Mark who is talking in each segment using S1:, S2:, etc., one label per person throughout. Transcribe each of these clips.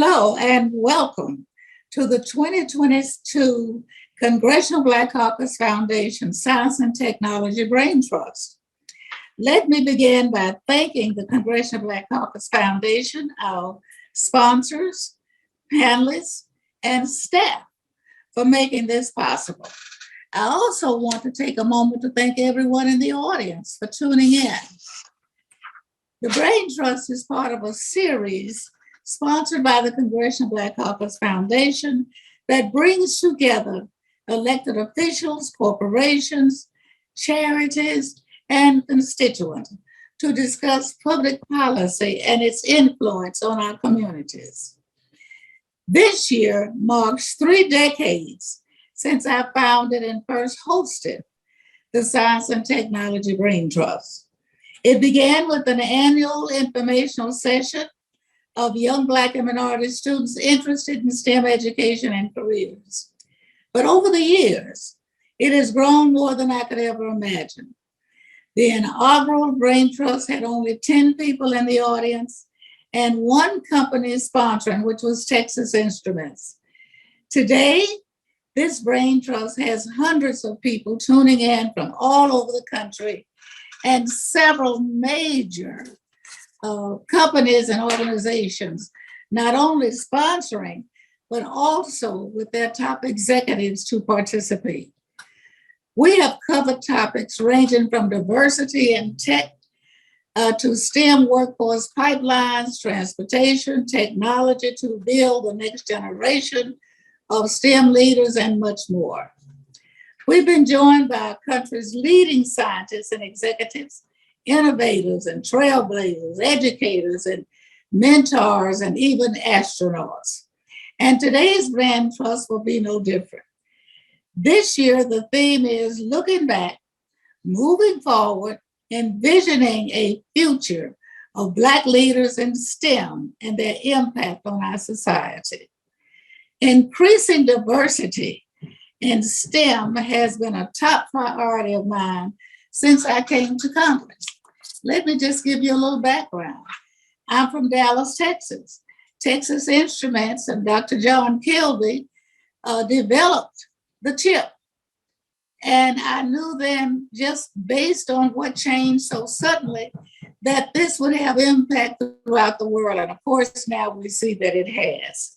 S1: Hello and welcome to the 2022 Congressional Black Caucus Foundation Science and Technology Braintrust. Let me begin by thanking the Congressional Black Caucus Foundation, our sponsors, panelists, and staff for making this possible. I also want to take a moment to thank everyone in the audience for tuning in. The Braintrust is part of a series sponsored by the Congressional Black Caucus Foundation that brings together elected officials, corporations, charities, and constituents to discuss public policy and its influence on our communities. This year marks 3 decades since I founded and first hosted the Science and Technology Braintrust. It began with an annual informational session of young Black and minority students interested in STEM education and careers. But over the years, it has grown more than I could ever imagine. The inaugural Braintrust had only 10 people in the audience and 1 company sponsoring, which was Texas Instruments. Today, this Braintrust has hundreds of people tuning in from all over the country and several major companies and organizations, not only sponsoring, but also with their top executives to participate. We have covered topics ranging from diversity in tech to STEM workforce pipelines, transportation, technology to build the next generation of STEM leaders and much more. We've been joined by our country's leading scientists and executives, innovators and trailblazers, educators and mentors, and even astronauts. And today's Braintrust will be no different. This year, the theme is looking back, moving forward, envisioning a future of Black leaders in STEM and their impact on our society. Increasing diversity in STEM has been a top priority of mine since I came to Congress. Let me just give you a little background. I'm from Dallas, Texas. Texas Instruments and Dr. John Kilby developed the chip. And I knew then, just based on what changed so suddenly, that this would have impact throughout the world. And of course, now we see that it has.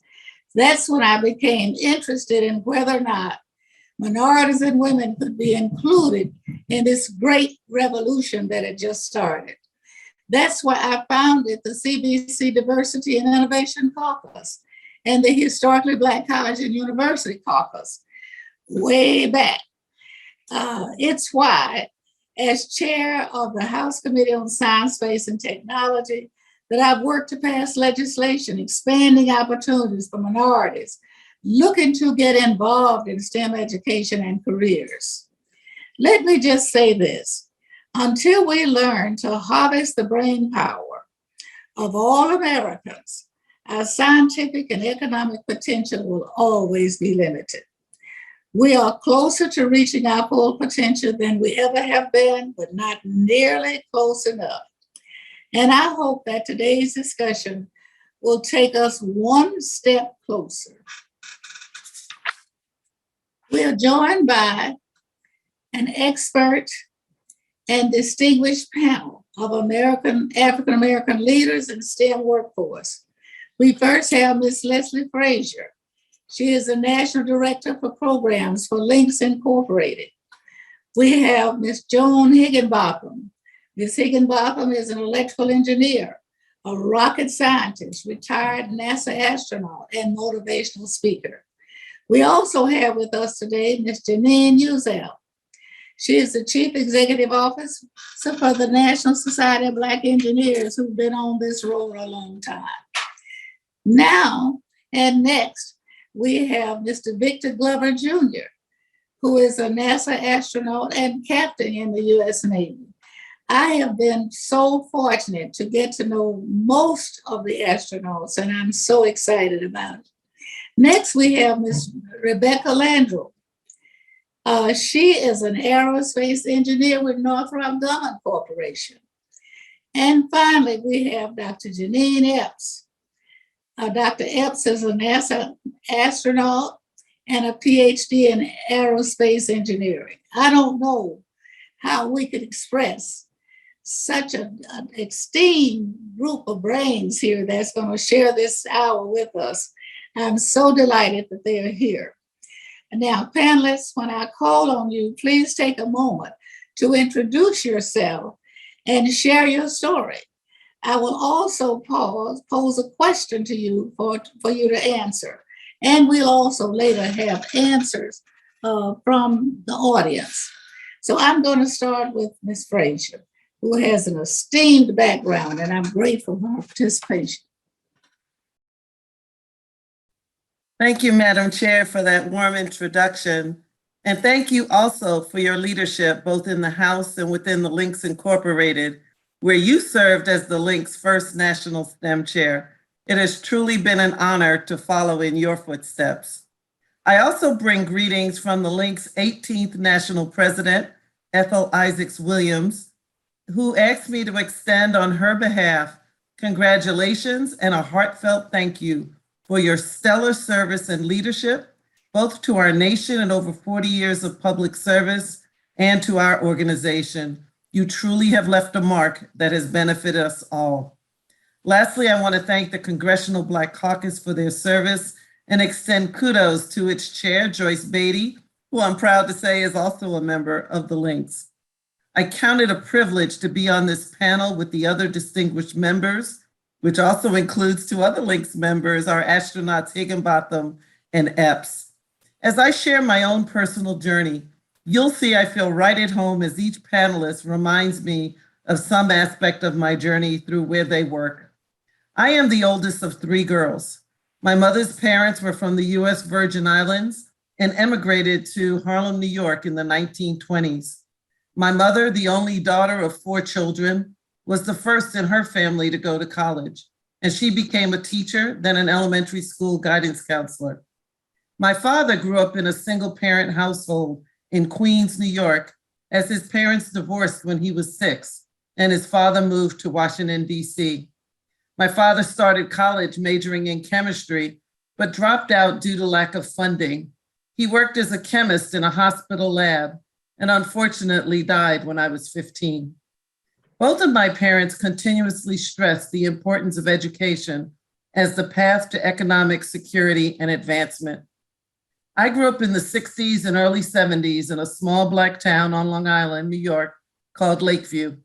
S1: That's when I became interested in whether or not minorities and women could be included in this great revolution that had just started. That's why I founded the CBC Diversity and Innovation Caucus and the Historically Black College and University Caucus way back. It's why, as chair of the House Committee on Science, Space, and Technology, that I've worked to pass legislation expanding opportunities for minorities looking to get involved in STEM education and careers. Let me just say this. Until we learn to harvest the brain power of all Americans, our scientific and economic potential will always be limited. We are closer to reaching our full potential than we ever have been, but not nearly close enough. And I hope that today's discussion will take us one step closer. We are joined by an expert and distinguished panel of African-American leaders in STEM workforce. We first have Ms. Leslie Frazier. She is the National Director for Programs for Links Incorporated. We have Ms. Joan Higginbotham. Ms. Higginbotham is an electrical engineer, a rocket scientist, retired NASA astronaut, and motivational speaker. We also have with us today Ms. Janine Uzel. She is the Chief Executive Officer for the National Society of Black Engineers, who've been on this road a long time. Now and next, we have Mr. Victor Glover Jr., who is a NASA astronaut and captain in the U.S. Navy. I have been so fortunate to get to know most of the astronauts, and I'm so excited about it. Next, we have Ms. Rebecca Landrieu. She is an aerospace engineer with Northrop Grumman Corporation. And finally, we have Dr. Janine Epps. Dr. Epps is an astronaut and a PhD in aerospace engineering. I don't know how we could express such an esteemed group of brains here that's going to share this hour with us. I'm so delighted that they are here. Now, panelists, when I call on you, please take a moment to introduce yourself and share your story. I will also pose a question to you for you to answer. And we'll also later have answers from the audience. So I'm going to start with Ms. Frazier, who has an esteemed background, and I'm grateful for her participation.
S2: Thank you, Madam Chair, for that warm introduction. And thank you also for your leadership, both in the House and within the Links Incorporated, where you served as the Links' first National STEM Chair. It has truly been an honor to follow in your footsteps. I also bring greetings from the Links' 18th National President, Ethel Isaacs Williams, who asked me to extend on her behalf congratulations and a heartfelt thank you for your stellar service and leadership, both to our nation and over 40 years of public service and to our organization. You truly have left a mark that has benefited us all. Lastly, I want to thank the Congressional Black Caucus for their service and extend kudos to its chair, Joyce Beatty, who I'm proud to say is also a member of the Links. I count it a privilege to be on this panel with the other distinguished members, which also includes two other Links members, our astronauts Higginbotham and Epps. As I share my own personal journey, you'll see I feel right at home as each panelist reminds me of some aspect of my journey through where they work. I am the oldest of three girls. My mother's parents were from the US Virgin Islands and emigrated to Harlem, New York in the 1920s. My mother, the only daughter of four children, was the first in her family to go to college, and she became a teacher, then an elementary school guidance counselor. My father grew up in a single parent household in Queens, New York, as his parents divorced when he was 6, and his father moved to Washington, DC. My father started college majoring in chemistry, but dropped out due to lack of funding. He worked as a chemist in a hospital lab, and unfortunately died when I was 15. Both of my parents continuously stressed the importance of education as the path to economic security and advancement. I grew up in the 60s and early 70s in a small Black town on Long Island, New York, called Lakeview.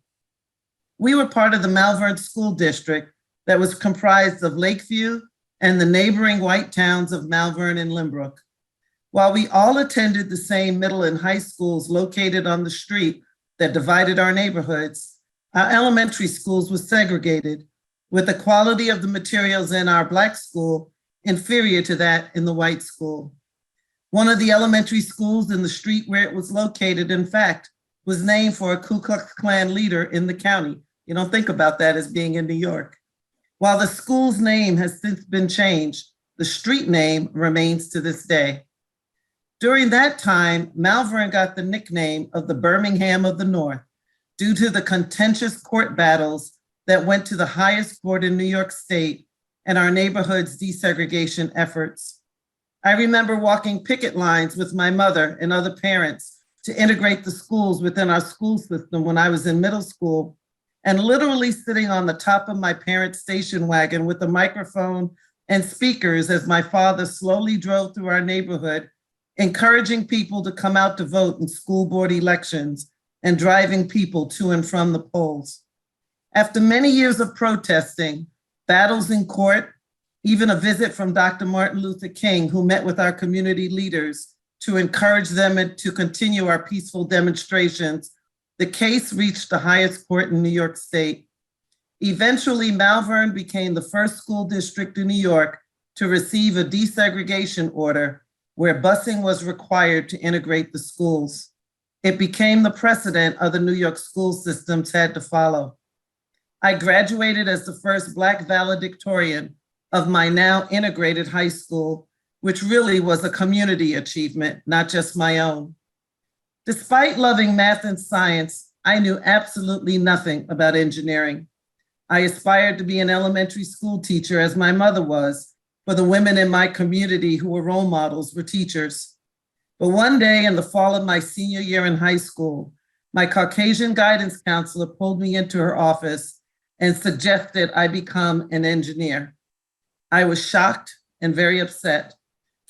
S2: We were part of the Malvern School District that was comprised of Lakeview and the neighboring white towns of Malvern and Limbrook. While we all attended the same middle and high schools located on the street that divided our neighborhoods, our elementary schools were segregated, with the quality of the materials in our Black school inferior to that in the white school. One of the elementary schools in the street where it was located, in fact, was named for a Ku Klux Klan leader in the county. You don't think about that as being in New York. While the school's name has since been changed, the street name remains to this day. During that time, Malvern got the nickname of the Birmingham of the North due to the contentious court battles that went to the highest court in New York State and our neighborhood's desegregation efforts. I remember walking picket lines with my mother and other parents to integrate the schools within our school system when I was in middle school, and literally sitting on the top of my parents' station wagon with a microphone and speakers as my father slowly drove through our neighborhood, encouraging people to come out to vote in school board elections and driving people to and from the polls. After many years of protesting, battles in court, even a visit from Dr. Martin Luther King, who met with our community leaders to encourage them to continue our peaceful demonstrations, the case reached the highest court in New York State. Eventually, Malvern became the first school district in New York to receive a desegregation order where busing was required to integrate the schools. It became the precedent other New York school systems had to follow. I graduated as the first Black valedictorian of my now integrated high school, which really was a community achievement, not just my own. Despite loving math and science, I knew absolutely nothing about engineering. I aspired to be an elementary school teacher as my mother was, for the women in my community who were role models were teachers. But one day in the fall of my senior year in high school, my Caucasian guidance counselor pulled me into her office and suggested I become an engineer. I was shocked and very upset,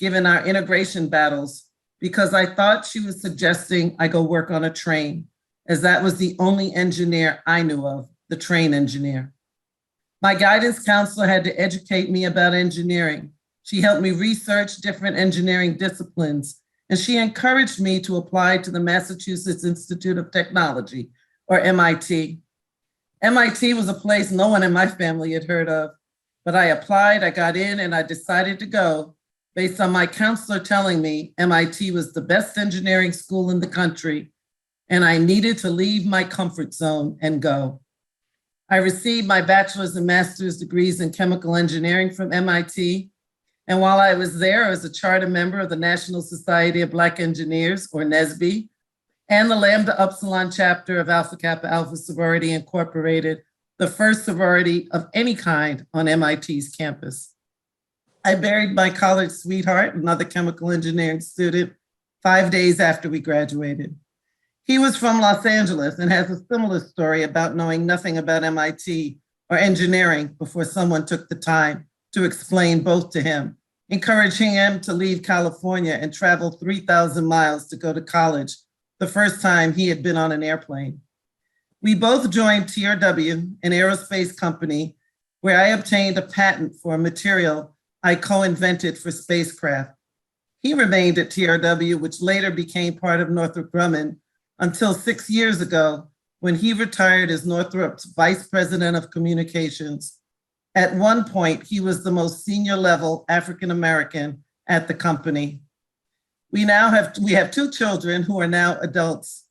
S2: given our integration battles, because I thought she was suggesting I go work on a train, as that was the only engineer I knew of, the train engineer. My guidance counselor had to educate me about engineering. She helped me research different engineering disciplines, and she encouraged me to apply to the Massachusetts Institute of Technology, or MIT. MIT was a place no one in my family had heard of, but I applied, I got in, and I decided to go based on my counselor telling me MIT was the best engineering school in the country, and I needed to leave my comfort zone and go. I received my bachelor's and master's degrees in chemical engineering from MIT. And while I was there, I was a charter member of the National Society of Black Engineers, or NSBE, and the Lambda Upsilon chapter of Alpha Kappa Alpha Sorority Incorporated, the first sorority of any kind on MIT's campus. I buried my college sweetheart, another chemical engineering student, 5 days after we graduated. He was from Los Angeles and has a similar story about knowing nothing about MIT or engineering before someone took the time to explain both to him, encouraging him to leave California and travel 3,000 miles to go to college, the first time he had been on an airplane. We both joined TRW, an aerospace company, where I obtained a patent for a material I co-invented for spacecraft. He remained at TRW, which later became part of Northrop Grumman, until 6 years ago, when he retired as Northrop's Vice President of Communications. At one point, he was the most senior level African-American at the company. We have 2 children who are now adults.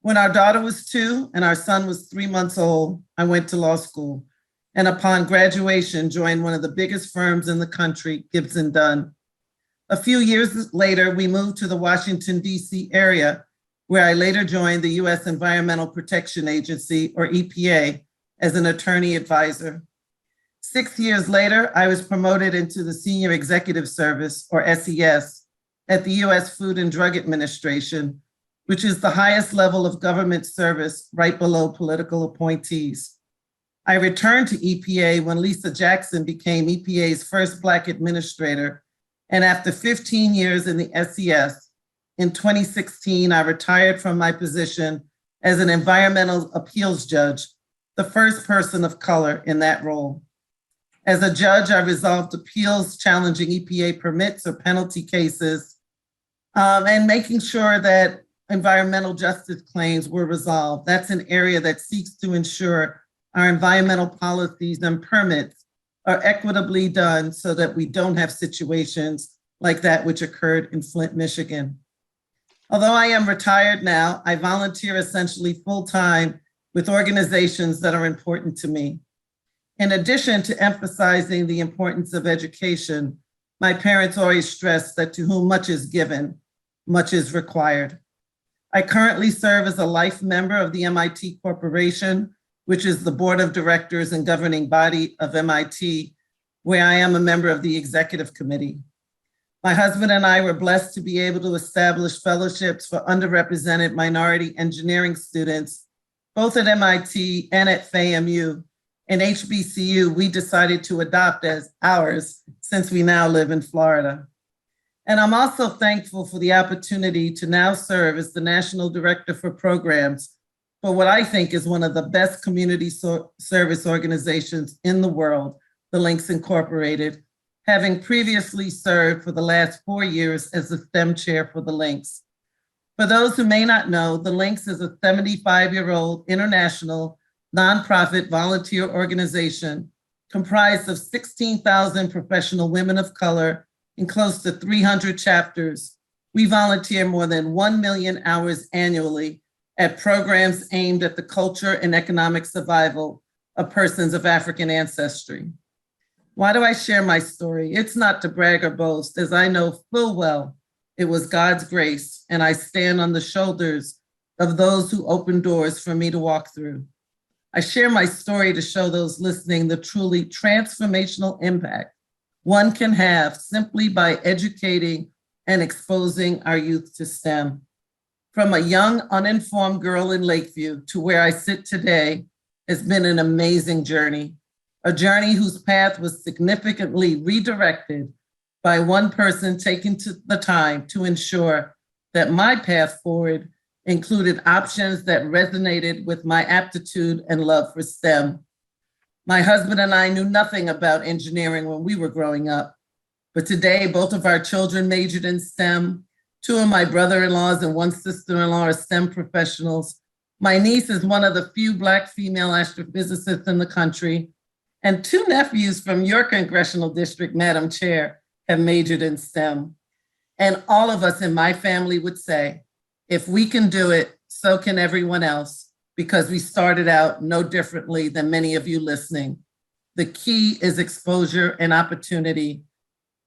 S2: When our daughter was 2 and our son was 3 months old, I went to law school, and upon graduation, joined one of the biggest firms in the country, Gibson Dunn. A few years later, we moved to the Washington, D.C. area, where I later joined the U.S. Environmental Protection Agency, or EPA, as an attorney advisor. 6 years later, I was promoted into the Senior Executive Service, or SES, at the U.S. Food and Drug Administration, which is the highest level of government service right below political appointees. I returned to EPA when Lisa Jackson became EPA's first Black administrator, and after 15 years in the SES, in 2016, I retired from my position as an environmental appeals judge, the first person of color in that role. As a judge, I resolved appeals challenging EPA permits or penalty cases, and making sure that environmental justice claims were resolved. That's an area that seeks to ensure our environmental policies and permits are equitably done so that we don't have situations like that which occurred in Flint, Michigan. Although I am retired now, I volunteer essentially full-time with organizations that are important to me. In addition to emphasizing the importance of education, my parents always stressed that to whom much is given, much is required. I currently serve as a life member of the MIT Corporation, which is the board of directors and governing body of MIT, where I am a member of the executive committee. My husband and I were blessed to be able to establish fellowships for underrepresented minority engineering students, both at MIT and at FAMU. And HBCU, we decided to adopt as ours since we now live in Florida. And I'm also thankful for the opportunity to now serve as the National Director for Programs for what I think is one of the best community service organizations in the world, the Links Incorporated, having previously served for the last 4 years as the STEM chair for the Links. For those who may not know, the Links is a 75-year-old international nonprofit volunteer organization comprised of 16,000 professional women of color in close to 300 chapters. We volunteer more than 1 million hours annually at programs aimed at the culture and economic survival of persons of African ancestry. Why do I share my story? It's not to brag or boast, as I know full well it was God's grace, and I stand on the shoulders of those who opened doors for me to walk through. I share my story to show those listening the truly transformational impact one can have simply by educating and exposing our youth to STEM. From a young, uninformed girl in Lakeview to where I sit today has been an amazing journey, a journey whose path was significantly redirected by one person taking the time to ensure that my path forward included options that resonated with my aptitude and love for STEM. My husband and I knew nothing about engineering when we were growing up, but today both of our children majored in STEM. Two of my brother-in-laws and one sister-in-law are STEM professionals. My niece is one of the few Black female astrophysicists in the country, and two nephews from your congressional district, Madam Chair, have majored in STEM. And all of us in my family would say, if we can do it, so can everyone else, because we started out no differently than many of you listening. The key is exposure and opportunity.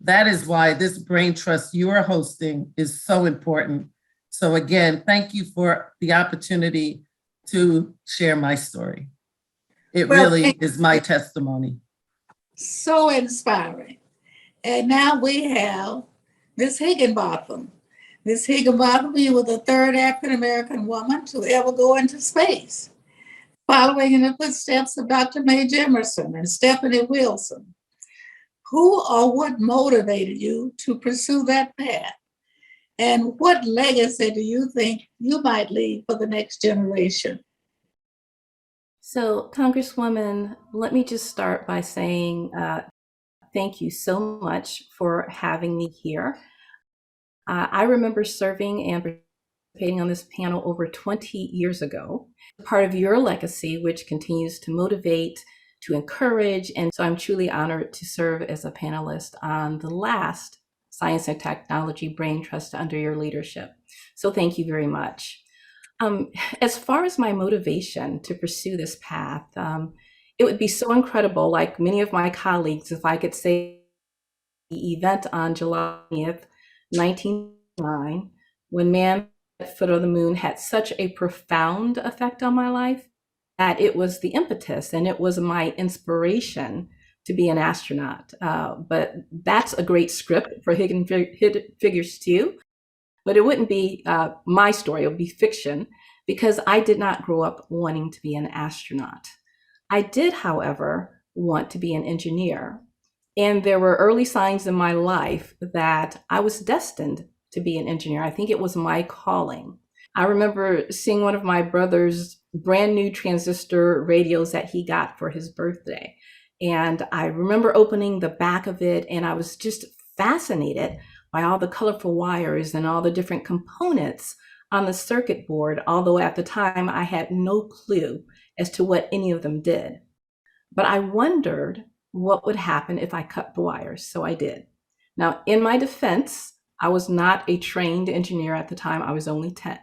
S2: That is why this Braintrust you are hosting is so important. So again, thank you for the opportunity to share my story. It really is my testimony.
S1: So inspiring. And now we have Ms. Higginbotham. Ms. Higginbotham, you were the third African-American woman to ever go into space, following in the footsteps of Dr. Mae Jemison and Stephanie Wilson. Who or what motivated you to pursue that path? And what legacy do you think you might leave for the next generation?
S3: So, Congresswoman, let me just start by saying thank you so much for having me here. I remember serving and participating on this panel over 20 years ago, part of your legacy, which continues to motivate, to encourage, and so I'm truly honored to serve as a panelist on the last Science and Technology Braintrust under your leadership. So thank you very much. As far as my motivation to pursue this path, it would be so incredible, like many of my colleagues, if I could say the event on July 20th, 1909, when man at the foot of the moon had such a profound effect on my life that it was the impetus and it was my inspiration to be an astronaut. But that's a great script for Hidden Figures too. But it wouldn't be my story, it would be fiction, because I did not grow up wanting to be an astronaut. I did, however, want to be an engineer. And there were early signs in my life that I was destined to be an engineer. I think it was my calling. I remember seeing one of my brother's brand new transistor radios that he got for his birthday. And I remember opening the back of it, and I was just fascinated by all the colorful wires and all the different components on the circuit board, although at the time I had no clue as to what any of them did. But I wondered what would happen if I cut the wires, so I did. Now, in my defense, I was not a trained engineer at the time, I was only 10.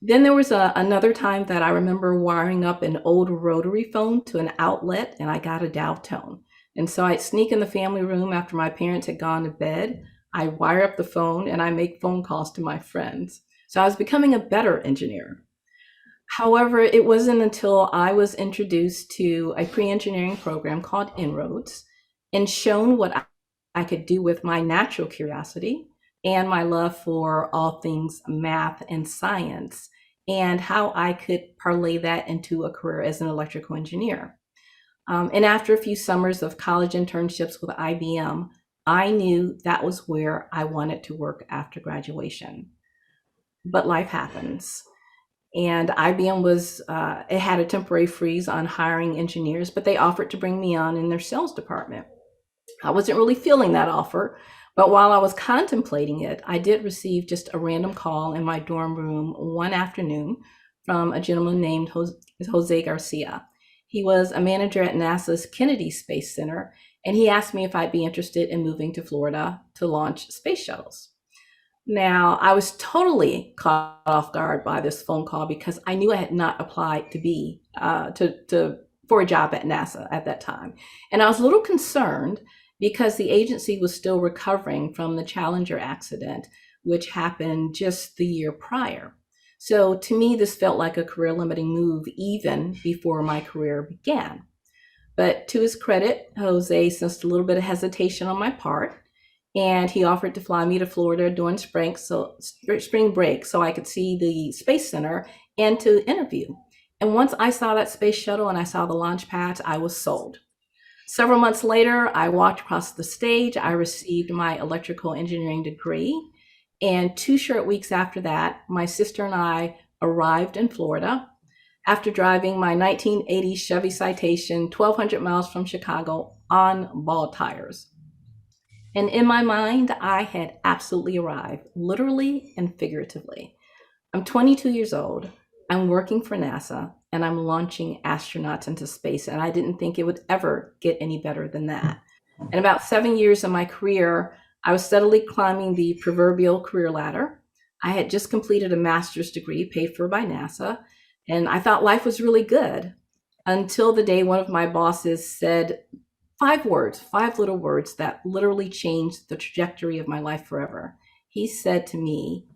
S3: Then there was another time that I remember wiring up an old rotary phone to an outlet, and I got a dial tone. And so I'd sneak in the family room after my parents had gone to bed. I wire up the phone and I make phone calls to my friends. So I was becoming a better engineer. However, it wasn't until I was introduced to a pre-engineering program called Inroads and shown what I could do with my natural curiosity and my love for all things math and science, and how I could parlay that into a career as an electrical engineer. And after a few summers of college internships with IBM, I knew that was where I wanted to work after graduation. But life happens. And IBM it had a temporary freeze on hiring engineers, but they offered to bring me on in their sales department. I wasn't really feeling that offer, but while I was contemplating it, I did receive just a random call in my dorm room one afternoon from a gentleman named Jose Garcia. He was a manager at NASA's Kennedy Space Center, and he asked me if I'd be interested in moving to Florida to launch space shuttles. Now, I was totally caught off guard by this phone call because I knew I had not applied for a job at NASA at that time. And I was a little concerned because the agency was still recovering from the Challenger accident, which happened just the year prior. So to me, this felt like a career limiting move even before my career began. But to his credit, Jose sensed a little bit of hesitation on my part, and he offered to fly me to Florida during spring break so I could see the Space Center and to interview. And once I saw that space shuttle and I saw the launch pads, I was sold. Several months later, I walked across the stage. I received my electrical engineering degree. And 2 short weeks after that, my sister and I arrived in Florida after driving my 1980 Chevy Citation 1,200 miles from Chicago on bald tires. And in my mind, I had absolutely arrived, literally and figuratively. I'm 22 years old. I'm working for NASA, and I'm launching astronauts into space. And I didn't think it would ever get any better than that. In about 7 years of my career, I was steadily climbing the proverbial career ladder. I had just completed a master's degree paid for by NASA, and I thought life was really good until the day one of my bosses said 5 little words that literally changed the trajectory of my life forever. He said to me,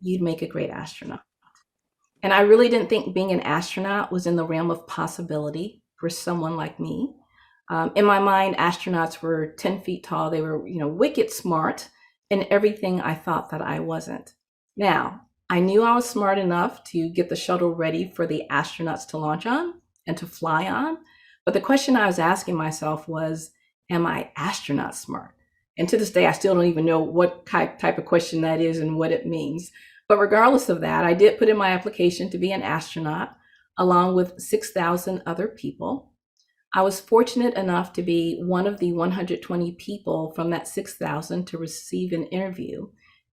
S3: "You'd make a great astronaut." And I really didn't think being an astronaut was in the realm of possibility for someone like me. In my mind, astronauts were 10 feet tall. They were, wicked smart and everything I thought that I wasn't. Now, I knew I was smart enough to get the shuttle ready for the astronauts to launch on and to fly on. But the question I was asking myself was, am I astronaut smart? And to this day, I still don't even know what type of question that is and what it means. But regardless of that, I did put in my application to be an astronaut along with 6,000 other people. I was fortunate enough to be one of the 120 people from that 6,000 to receive an interview.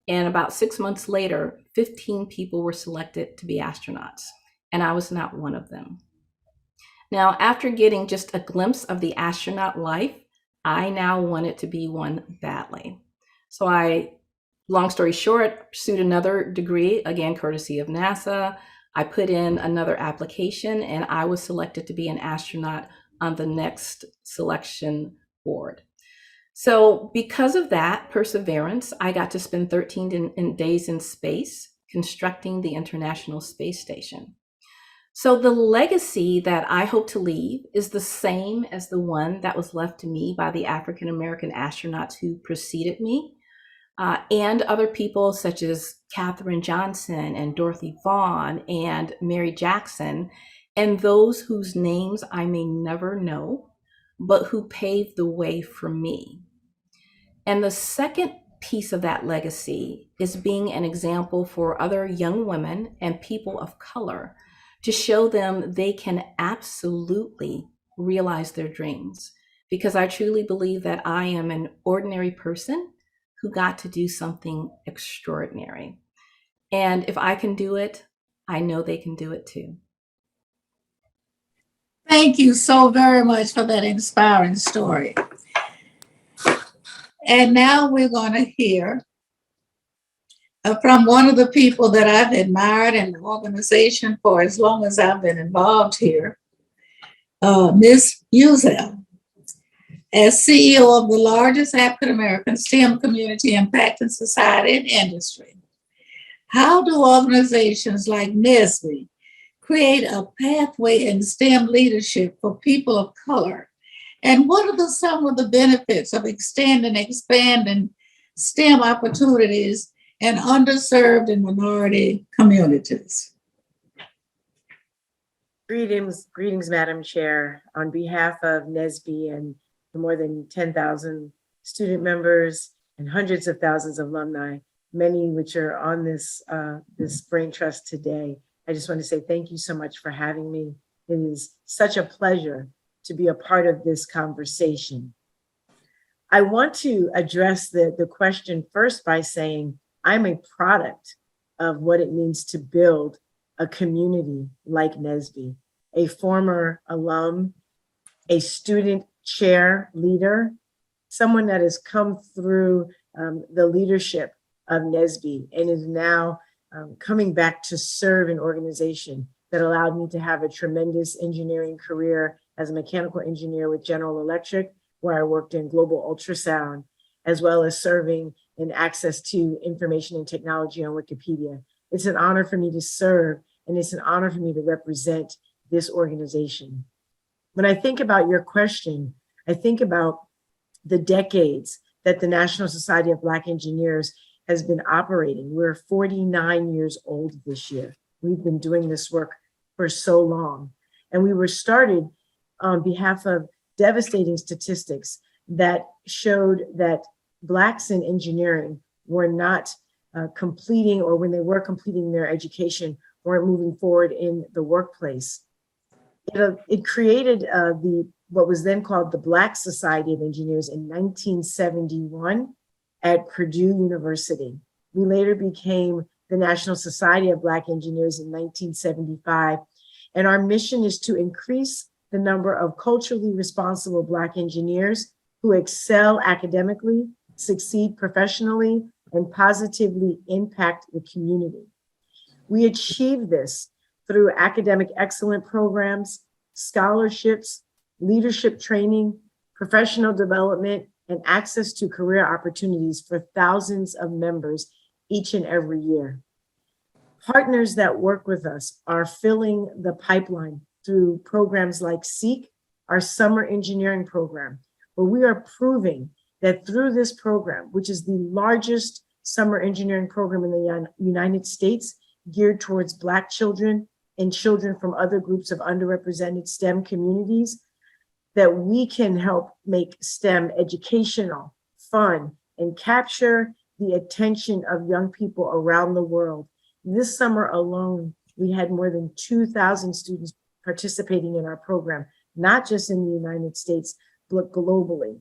S3: And about 6 months later, 15 people were selected to be astronauts, and I was not one of them. Now, after getting just a glimpse of the astronaut life, I now wanted to be one badly. So long story short, pursued another degree, again, courtesy of NASA. I put in another application, and I was selected to be an astronaut on the next selection board. So because of that perseverance, I got to spend 13 days in space constructing the International Space Station. So the legacy that I hope to leave is the same as the one that was left to me by the African American astronauts who preceded me, and other people such as Katherine Johnson and Dorothy Vaughan and Mary Jackson, and those whose names I may never know, but who paved the way for me. And the second piece of that legacy is being an example for other young women and people of color to show them they can absolutely realize their dreams. Because I truly believe that I am an ordinary person who got to do something extraordinary. And if I can do it, I know they can do it too.
S1: Thank you so very much for that inspiring story. And now we're going to hear from one of the people that I've admired in the organization for as long as I've been involved here, Ms. Uzel. As CEO of the largest African-American STEM community impacting society and industry. How do organizations like NSBE create a pathway in STEM leadership for people of color? And what are some of the benefits of extending and expanding STEM opportunities in underserved and minority communities?
S4: Greetings, Madam Chair. On behalf of NSBE and the more than 10,000 student members and hundreds of thousands of alumni, many which are on this Braintrust today, I just want to say thank you so much for having me. It is such a pleasure to be a part of this conversation. I want to address the question first by saying I'm a product of what it means to build a community like NSBE, a former alum, a student chair leader, someone that has come through the leadership of NSBE and is now coming back to serve an organization that allowed me to have a tremendous engineering career as a mechanical engineer with General Electric, where I worked in global ultrasound, as well as serving in access to information and technology on Wikipedia. It's an honor for me to serve, and it's an honor for me to represent this organization. When I think about your question, I think about the decades that the National Society of Black Engineers has been operating. We're 49 years old this year. We've been doing this work for so long. And we were started on behalf of devastating statistics that showed that Blacks in engineering were not completing, or when they were completing their education, weren't moving forward in the workplace. It created what was then called the Black Society of Engineers in 1971 at Purdue University. We later became the National Society of Black Engineers in 1975. And our mission is to increase the number of culturally responsible Black engineers who excel academically, succeed professionally, and positively impact the community. We achieve this through academic excellence programs, scholarships, leadership training, professional development, and access to career opportunities for thousands of members each and every year. Partners that work with us are filling the pipeline through programs like SEEK, our summer engineering program, where we are proving that through this program, which is the largest summer engineering program in the United States, geared towards Black children and children from other groups of underrepresented STEM communities, that we can help make STEM educational, fun, and capture the attention of young people around the world. This summer alone, we had more than 2,000 students participating in our program, not just in the United States, but globally.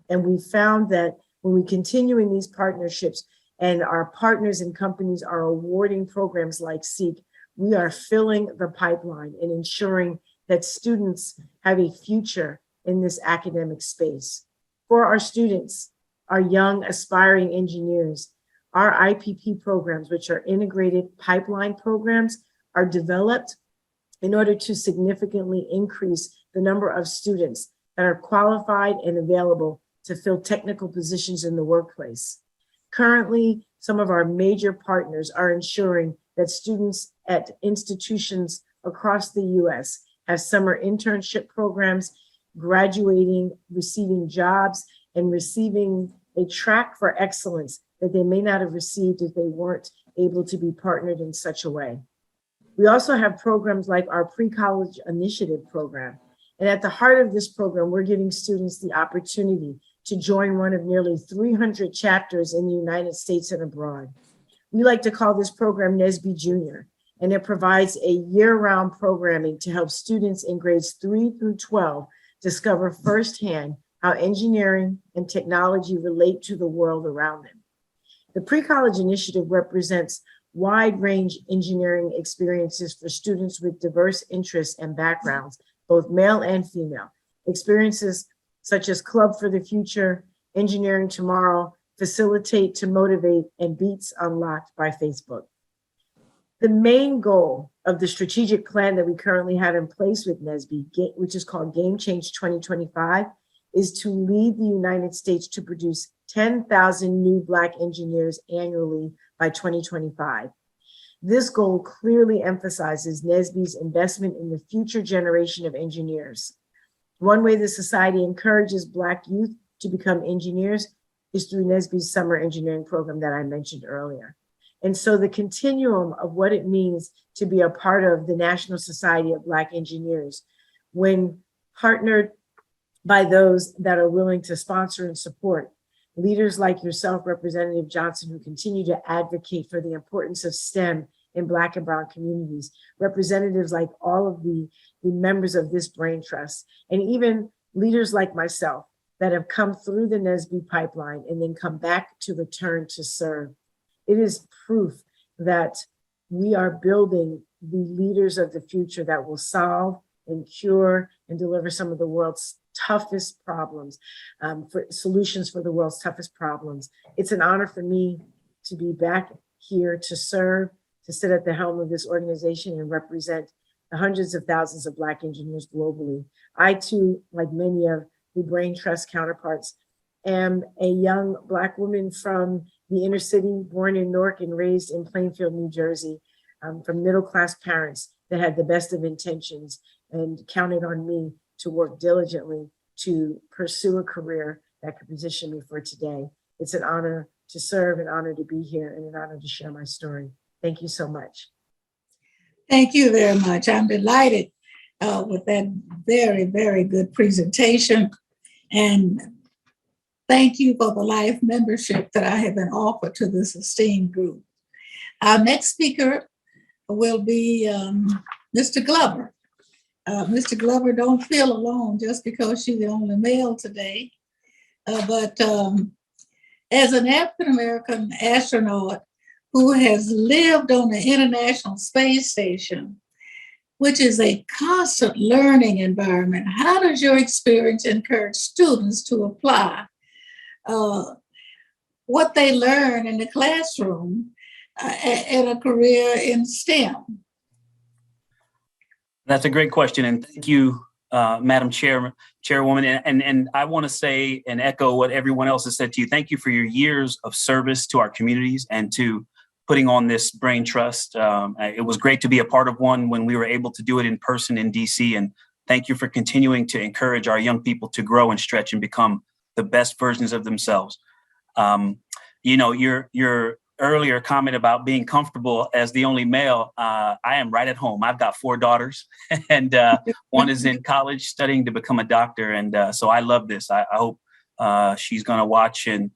S4: And we found that when we continue in these partnerships and our partners and companies are awarding programs like SEEK, we are filling the pipeline and ensuring that students have a future in this academic space. For our students, our young aspiring engineers, our IPP programs, which are integrated pipeline programs, are developed in order to significantly increase the number of students that are qualified and available to fill technical positions in the workplace. Currently, some of our major partners are ensuring that students at institutions across the US have summer internship programs, graduating, receiving jobs, and receiving a track for excellence that they may not have received if they weren't able to be partnered in such a way. We also have programs like our pre-college initiative program. And at the heart of this program, we're giving students the opportunity to join one of nearly 300 chapters in the United States and abroad. We like to call this program NSBE Junior, and it provides a year-round programming to help students in grades 3 through 12 discover firsthand how engineering and technology relate to the world around them. The pre-college initiative represents wide-range engineering experiences for students with diverse interests and backgrounds, both male and female. Experiences such as Club for the Future, Engineering Tomorrow, Facilitate to Motivate, and Beats Unlocked by Facebook. The main goal of the strategic plan that we currently have in place with NSBE, which is called Game Change 2025, is to lead the United States to produce 10,000 new Black engineers annually by 2025. This goal clearly emphasizes NSBE's investment in the future generation of engineers. One way the society encourages Black youth to become engineers is through NSBE's summer engineering program that I mentioned earlier. And so the continuum of what it means to be a part of the National Society of Black Engineers, when partnered by those that are willing to sponsor and support, leaders like yourself, Representative Johnson, who continue to advocate for the importance of STEM in Black and Brown communities, representatives like all of the members of this Braintrust, and even leaders like myself that have come through the NSBE pipeline and then come back to return to serve. It is proof that we are building the leaders of the future that will solve and cure and deliver some of the world's toughest problems, for solutions for the world's toughest problems. It's an honor for me to be back here to serve, to sit at the helm of this organization and represent the hundreds of thousands of Black engineers globally. I too, like many of the Braintrust counterparts, am a young Black woman from the inner city, born in Newark and raised in Plainfield, New Jersey, from middle-class parents that had the best of intentions and counted on me to work diligently to pursue a career that could position me for today. It's an honor to serve, an honor to be here, and an honor to share my story. Thank you so much.
S1: Thank you very much. I'm delighted with that very, very good presentation. And thank you for the life membership that I have been offered to this esteemed group. Our next speaker will be Mr. Glover. Mr. Glover, don't feel alone just because you're the only male today. But as an African-American astronaut who has lived on the International Space Station, which is a constant learning environment, how does your experience encourage students to apply what they learn in the classroom in a career in STEM?
S5: That's a great question, and thank you, Madam Chairwoman. And I want to say and echo what everyone else has said to you. Thank you for your years of service to our communities and to putting on this Braintrust. It was great to be a part of one when we were able to do it in person in DC. And thank you for continuing to encourage our young people to grow and stretch and become the best versions of themselves. Your earlier comment about being comfortable as the only male, I am right at home. I've got 4 daughters and one is in college studying to become a doctor. And so I love this. I hope she's going to watch and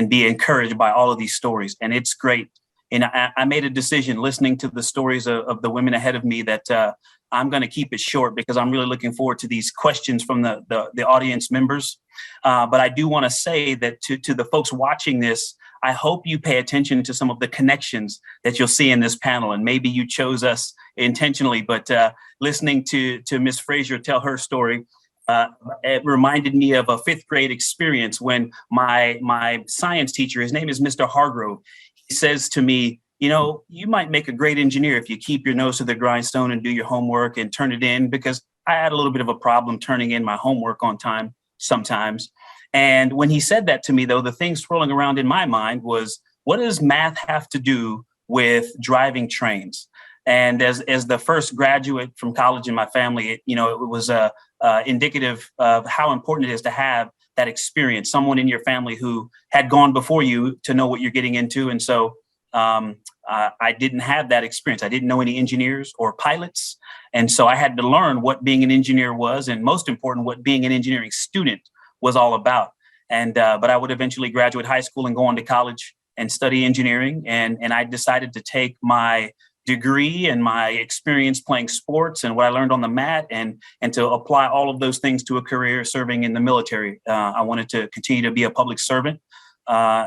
S5: be encouraged by all of these stories. And it's great. And I made a decision listening to the stories of the women ahead of me that I'm going to keep it short because I'm really looking forward to these questions from the audience members. But I do want to say that to the folks watching this, I hope you pay attention to some of the connections that you'll see in this panel. And maybe you chose us intentionally, but listening to Ms. Frazier tell her story, it reminded me of a 5th grade experience when my science teacher, his name is Mr. Hargrove, he says to me, you might make a great engineer if you keep your nose to the grindstone and do your homework and turn it in, because I had a little bit of a problem turning in my homework on time sometimes. And when he said that to me, though, the thing swirling around in my mind was, what does math have to do with driving trains? And as the first graduate from college in my family, it was indicative of how important it is to have that experience, someone in your family who had gone before you to know what you're getting into. And so I didn't have that experience. I didn't know any engineers or pilots. And so I had to learn what being an engineer was, and most important, what being an engineering student was all about. And but I would eventually graduate high school and go on to college and study engineering. And I decided to take my degree and my experience playing sports and what I learned on the mat and to apply all of those things to a career serving in the military. I wanted to continue to be a public servant.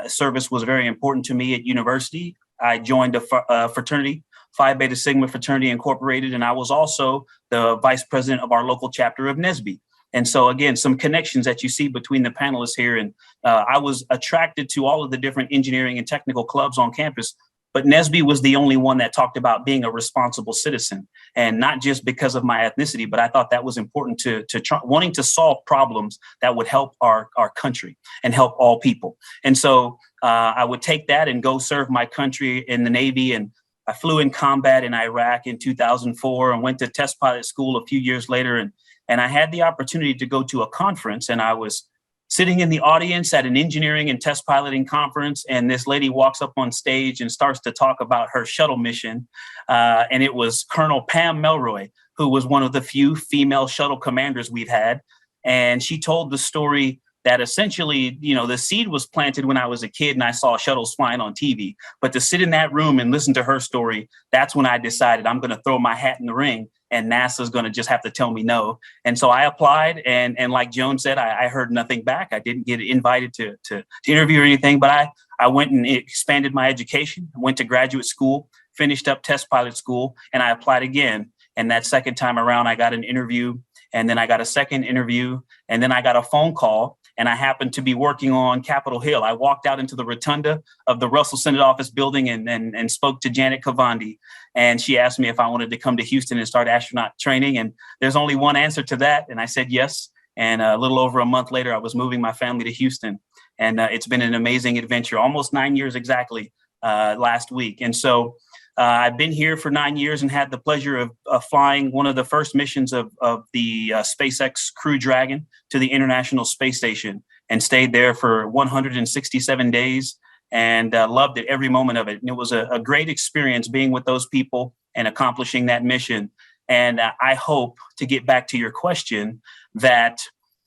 S5: Service was very important to me at university. I joined a fraternity, Phi Beta Sigma Fraternity Incorporated, and I was also the vice president of our local chapter of NSBE. And so, again, some connections that you see between the panelists here. And I was attracted to all of the different engineering and technical clubs on campus. But NSBE was the only one that talked about being a responsible citizen, and not just because of my ethnicity, but I thought that was important to wanting to solve problems that would help our country and help all people. And so I would take that and go serve my country in the Navy. And I flew in combat in Iraq in 2004 and went to test pilot school a few years later. And I had the opportunity to go to a conference, and I was sitting in the audience at an engineering and test piloting conference, and this lady walks up on stage and starts to talk about her shuttle mission. And it was Colonel Pam Melroy, who was one of the few female shuttle commanders we've had. And she told the story that essentially, the seed was planted when I was a kid and I saw shuttles flying on TV. But to sit in that room and listen to her story, that's when I decided I'm going to throw my hat in the ring, and NASA's going to just have to tell me no. And so I applied, and like Joan said, I heard nothing back. I didn't get invited to interview or anything, but I went and expanded my education, went to graduate school, finished up test pilot school, and I applied again. And that second time around, I got an interview, and then I got a second interview, and then I got a phone call. And I happened to be working on Capitol Hill. I walked out into the rotunda of the Russell Senate Office building and spoke to Janet Kavandi. And she asked me if I wanted to come to Houston and start astronaut training. And there's only one answer to that. And I said yes. And a little over a month later, I was moving my family to Houston. And it's been an amazing adventure, almost 9 years exactly last week. And so I've been here for 9 years and had the pleasure of flying one of the first missions of the SpaceX Crew Dragon to the International Space Station, and stayed there for 167 days and loved it, every moment of it. And it was a great experience being with those people and accomplishing that mission. And I hope, to get back to your question, that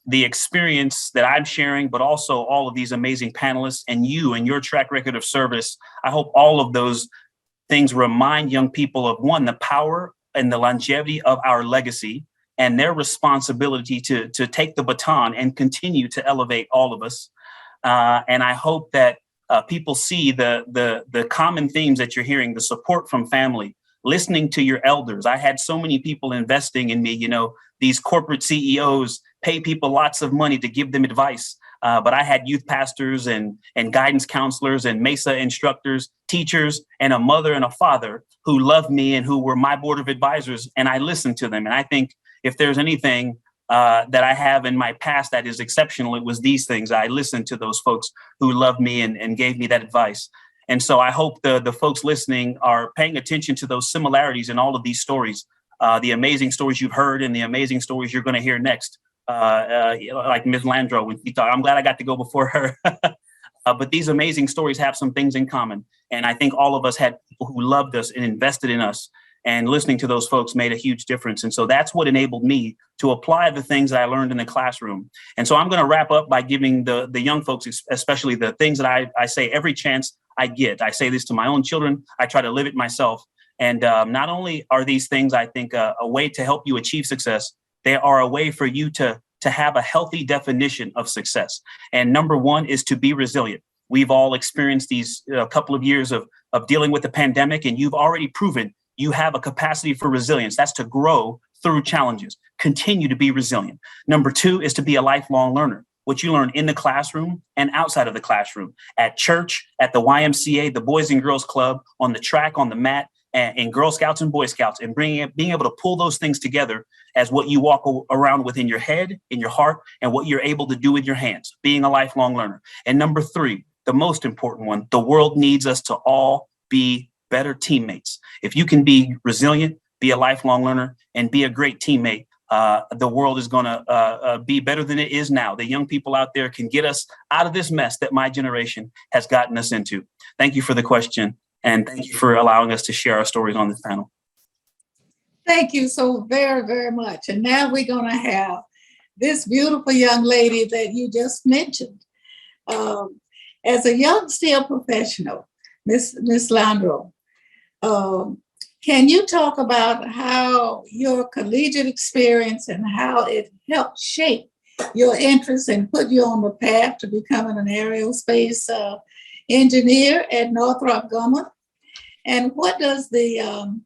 S5: the experience that I'm sharing, but also all of these amazing panelists and you and your track record of service, I hope all of those things remind young people of, one, the power and the longevity of our legacy and their responsibility to take the baton and continue to elevate all of us. And I hope that people see the common themes that you're hearing, the support from family, listening to your elders. I had so many people investing in me. You know, these corporate CEOs pay people lots of money to give them advice. But I had youth pastors and guidance counselors and MESA instructors, teachers, and a mother and a father who loved me and who were my board of advisors. And I listened to them. And I think if there's anything that I have in my past that is exceptional, it was these things. I listened to those folks who loved me and gave me that advice. And so I hope the folks listening are paying attention to those similarities in all of these stories, the amazing stories you've heard and the amazing stories you're going to hear next. Like Ms. Landro, when she talked, I'm glad I got to go before her. But these amazing stories have some things in common. And I think all of us had people who loved us and invested in us. And listening to those folks made a huge difference. And so that's what enabled me to apply the things that I learned in the classroom. And so I'm going to wrap up by giving the young folks, especially, the things that I say every chance I get. I say this to my own children. I try to live it myself. And not only are these things, I think, a way to help you achieve success, they are a way for you to have a healthy definition of success. And number one is to be resilient. We've all experienced these couple of years of dealing with the pandemic, and you've already proven you have a capacity for resilience. That's to grow through challenges. Continue to be resilient. Number two is to be a lifelong learner. What you learn in the classroom and outside of the classroom, at church, at the YMCA, the Boys and Girls Club, on the track, on the mat, and in Girl Scouts and Boy Scouts, and being able to pull those things together as what you walk around with in your head, in your heart, and what you're able to do with your hands, being a lifelong learner. And number three, the most important one, the world needs us to all be better teammates. If you can be resilient, be a lifelong learner, and be a great teammate, the world is going to be better than it is now. The young people out there can get us out of this mess that my generation has gotten us into. Thank you for the question, and thank you for allowing us to share our stories on this panel.
S1: Thank you so very, very much. And now we're going to have this beautiful young lady that you just mentioned. As a young steel professional, Miss Landro, can you talk about how your collegiate experience and how it helped shape your interest and put you on the path to becoming an aerospace engineer at Northrop Grumman? And what does the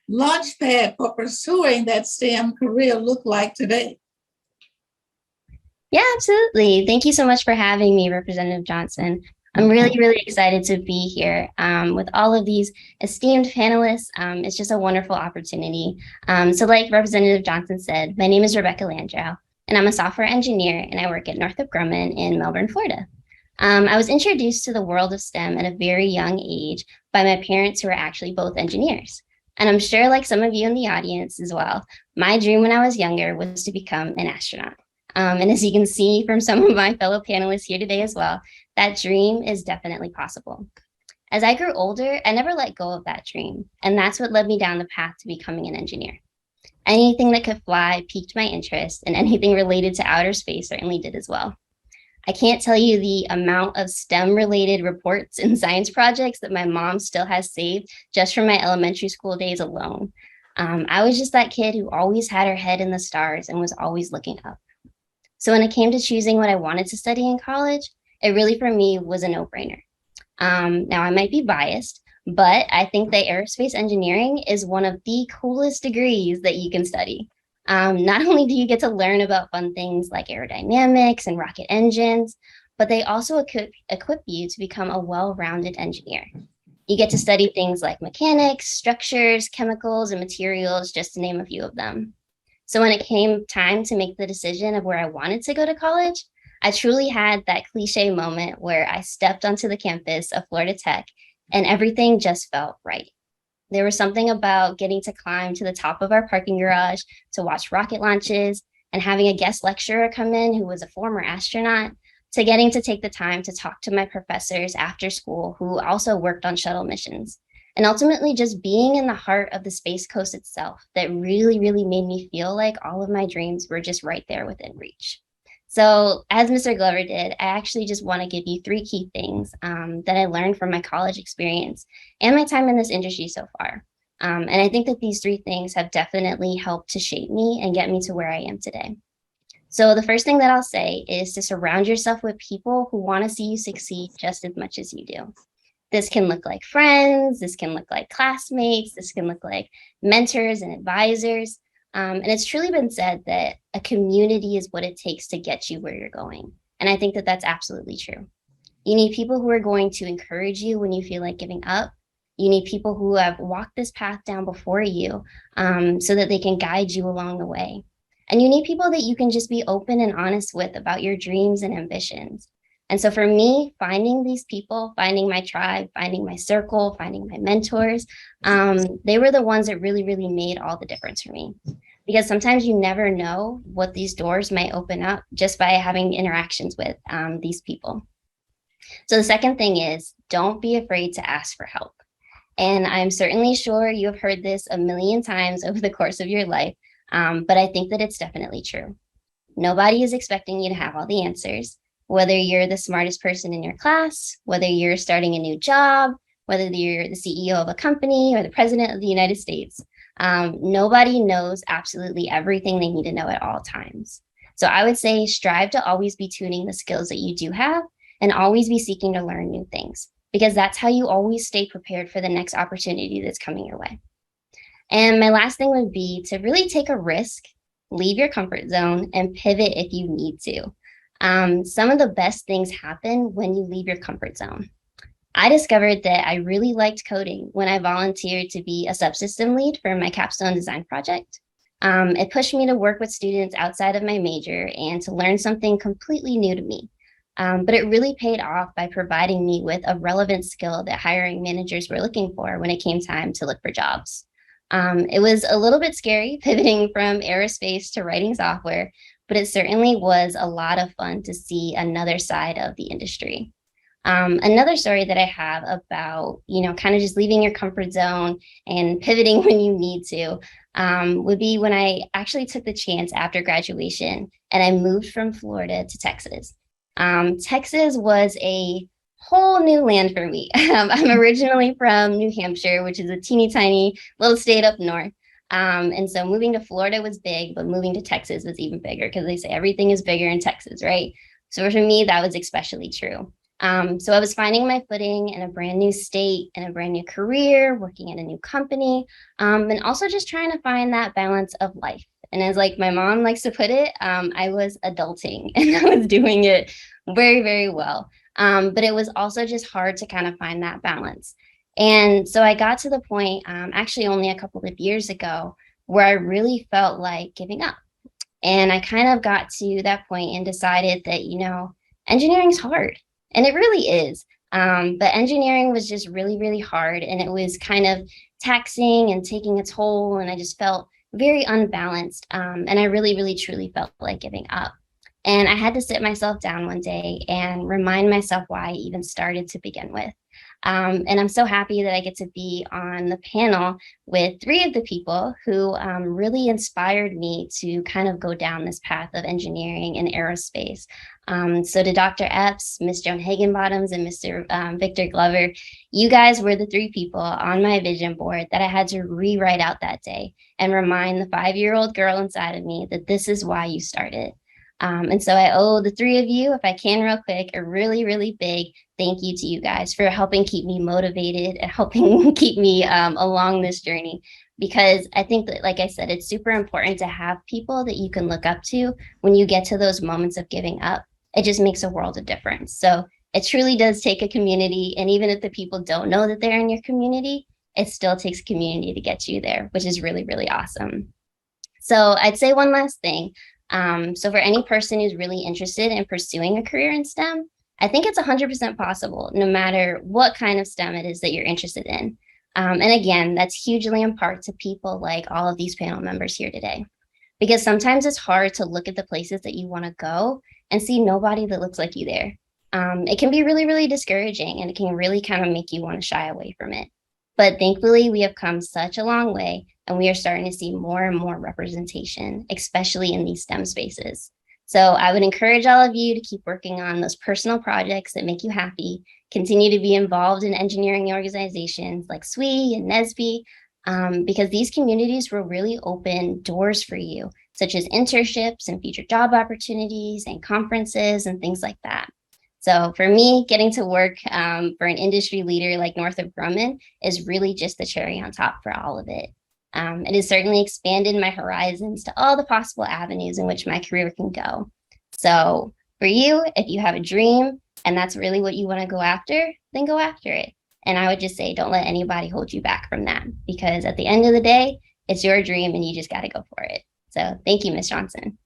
S1: launch pad for pursuing that STEM career look like today?
S6: Yeah, absolutely. Thank you so much for having me, Representative Johnson. I'm really, really excited to be here with all of these esteemed panelists. It's just a wonderful opportunity. So like Representative Johnson said, my name is Rebecca Landrow, and I'm a software engineer, and I work at Northrop Grumman in Melbourne, Florida. I was introduced to the world of STEM at a very young age by my parents, who are actually both engineers. And I'm sure, like some of you in the audience as well, my dream when I was younger was to become an astronaut. And as you can see from some of my fellow panelists here today as well, that dream is definitely possible. As I grew older, I never let go of that dream. And that's what led me down the path to becoming an engineer. Anything that could fly piqued my interest, and anything related to outer space certainly did as well. I can't tell you the amount of STEM-related reports and science projects that my mom still has saved just from my elementary school days alone. I was just that kid who always had her head in the stars and was always looking up. So when it came to choosing what I wanted to study in college, it really, for me, was a no-brainer. Now, I might be biased, but I think that aerospace engineering is one of the coolest degrees that you can study. Not only do you get to learn about fun things like aerodynamics and rocket engines, but they also equip you to become a well-rounded engineer. You get to study things like mechanics, structures, chemicals, and materials, just to name a few of them. So when it came time to make the decision of where I wanted to go to college, I truly had that cliche moment where I stepped onto the campus of Florida Tech and everything just felt right. There was something about getting to climb to the top of our parking garage to watch rocket launches and having a guest lecturer come in who was a former astronaut, to getting to take the time to talk to my professors after school who also worked on shuttle missions. And ultimately just being in the heart of the Space Coast itself that really, really made me feel like all of my dreams were just right there within reach. So as Mr. Glover did, I actually just want to give you 3 key things that I learned from my college experience and my time in this industry so far. And I think that these 3 things have definitely helped to shape me and get me to where I am today. So the first thing that I'll say is to surround yourself with people who want to see you succeed just as much as you do. This can look like friends, this can look like classmates, this can look like mentors and advisors. And it's truly been said that a community is what it takes to get you where you're going. And I think that that's absolutely true. You need people who are going to encourage you when you feel like giving up. You need people who have walked this path down before you so that they can guide you along the way. And you need people that you can just be open and honest with about your dreams and ambitions. And so for me, finding these people, finding my tribe, finding my circle, finding my mentors, they were the ones that really, really made all the difference for me. Because sometimes you never know what these doors might open up just by having interactions with these people. So the second thing is, don't be afraid to ask for help. And I'm certainly sure you have heard this a million times over the course of your life, but I think that it's definitely true. Nobody is expecting you to have all the answers. Whether you're the smartest person in your class, whether you're starting a new job, whether you're the CEO of a company or the president of the United States, nobody knows absolutely everything they need to know at all times. So I would say strive to always be tuning the skills that you do have and always be seeking to learn new things, because that's how you always stay prepared for the next opportunity that's coming your way. And my last thing would be to really take a risk, leave your comfort zone, and pivot if you need to. Some of the best things happen when you leave your comfort zone. I discovered that I really liked coding when I volunteered to be a subsystem lead for my capstone design project. It pushed me to work with students outside of my major and to learn something completely new to me. But it really paid off by providing me with a relevant skill that hiring managers were looking for when it came time to look for jobs. It was a little bit scary pivoting from aerospace to writing software, but it certainly was a lot of fun to see another side of the industry. Another story that I have about, kind of just leaving your comfort zone and pivoting when you need to would be when I actually took the chance after graduation and I moved from Florida to Texas. Texas was a whole new land for me. I'm originally from New Hampshire, which is a teeny tiny little state up north. And so moving to Florida was big, but moving to Texas was even bigger because they say everything is bigger in Texas, right? So for me, that was especially true. So I was finding my footing in a brand new state and a brand new career, working in a new company, and also just trying to find that balance of life. And as like my mom likes to put it, I was adulting and I was doing it very, very well. But it was also just hard to kind of find that balance. And so I got to the point, actually only a couple of years ago, where I really felt like giving up. And I kind of got to that point and decided that, engineering's hard. And it really is. But engineering was just really, really hard. And it was kind of taxing and taking a toll. And I just felt very unbalanced. And I really, really, truly felt like giving up. And I had to sit myself down one day and remind myself why I even started to begin with. And I'm so happy that I get to be on the panel with 3 of the people who really inspired me to kind of go down this path of engineering and aerospace. So to Dr. Epps, Ms. Joan Higginbottoms, and Mr. Victor Glover, you guys were the 3 people on my vision board that I had to rewrite out that day and remind the 5-year-old girl inside of me that this is why you started. And so I owe the 3 of you, if I can real quick, a really, really big thank you to you guys for helping keep me motivated and helping keep me along this journey. Because I think that, like I said, it's super important to have people that you can look up to when you get to those moments of giving up. It just makes a world of difference. So it truly does take a community. And even if the people don't know that they're in your community, it still takes a community to get you there, which is really, really awesome. So I'd say one last thing. So for any person who's really interested in pursuing a career in STEM, I think it's 100% possible, no matter what kind of STEM it is that you're interested in. And again, that's hugely in part to people like all of these panel members here today. Because sometimes it's hard to look at the places that you want to go and see nobody that looks like you there. It can be really, really discouraging, and it can really kind of make you want to shy away from it. But thankfully, we have come such a long way, and we are starting to see more and more representation, especially in these STEM spaces. So I would encourage all of you to keep working on those personal projects that make you happy, continue to be involved in engineering organizations like SWE and NSBE, because these communities will really open doors for you, such as internships and future job opportunities and conferences and things like that. So for me, getting to work for an industry leader like Northrop Grumman is really just the cherry on top for all of it. It has certainly expanded my horizons to all the possible avenues in which my career can go. So for you, if you have a dream and that's really what you want to go after, then go after it. And I would just say, don't let anybody hold you back from that, because at the end of the day, it's your dream and you just got to go for it. So thank you, Ms. Johnson.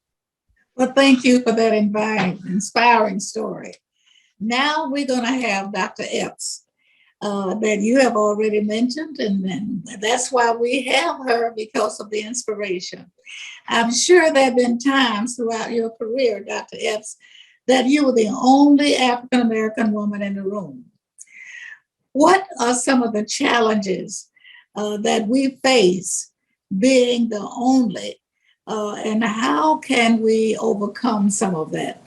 S1: Well, thank you for that inspiring story. Now we're going to have Dr. Epps that you have already mentioned, and that's why we have her, because of the inspiration. I'm sure there have been times throughout your career, Dr. Epps, that you were the only African-American woman in the room. What are some of the challenges that we face being the only, and how can we overcome some of that?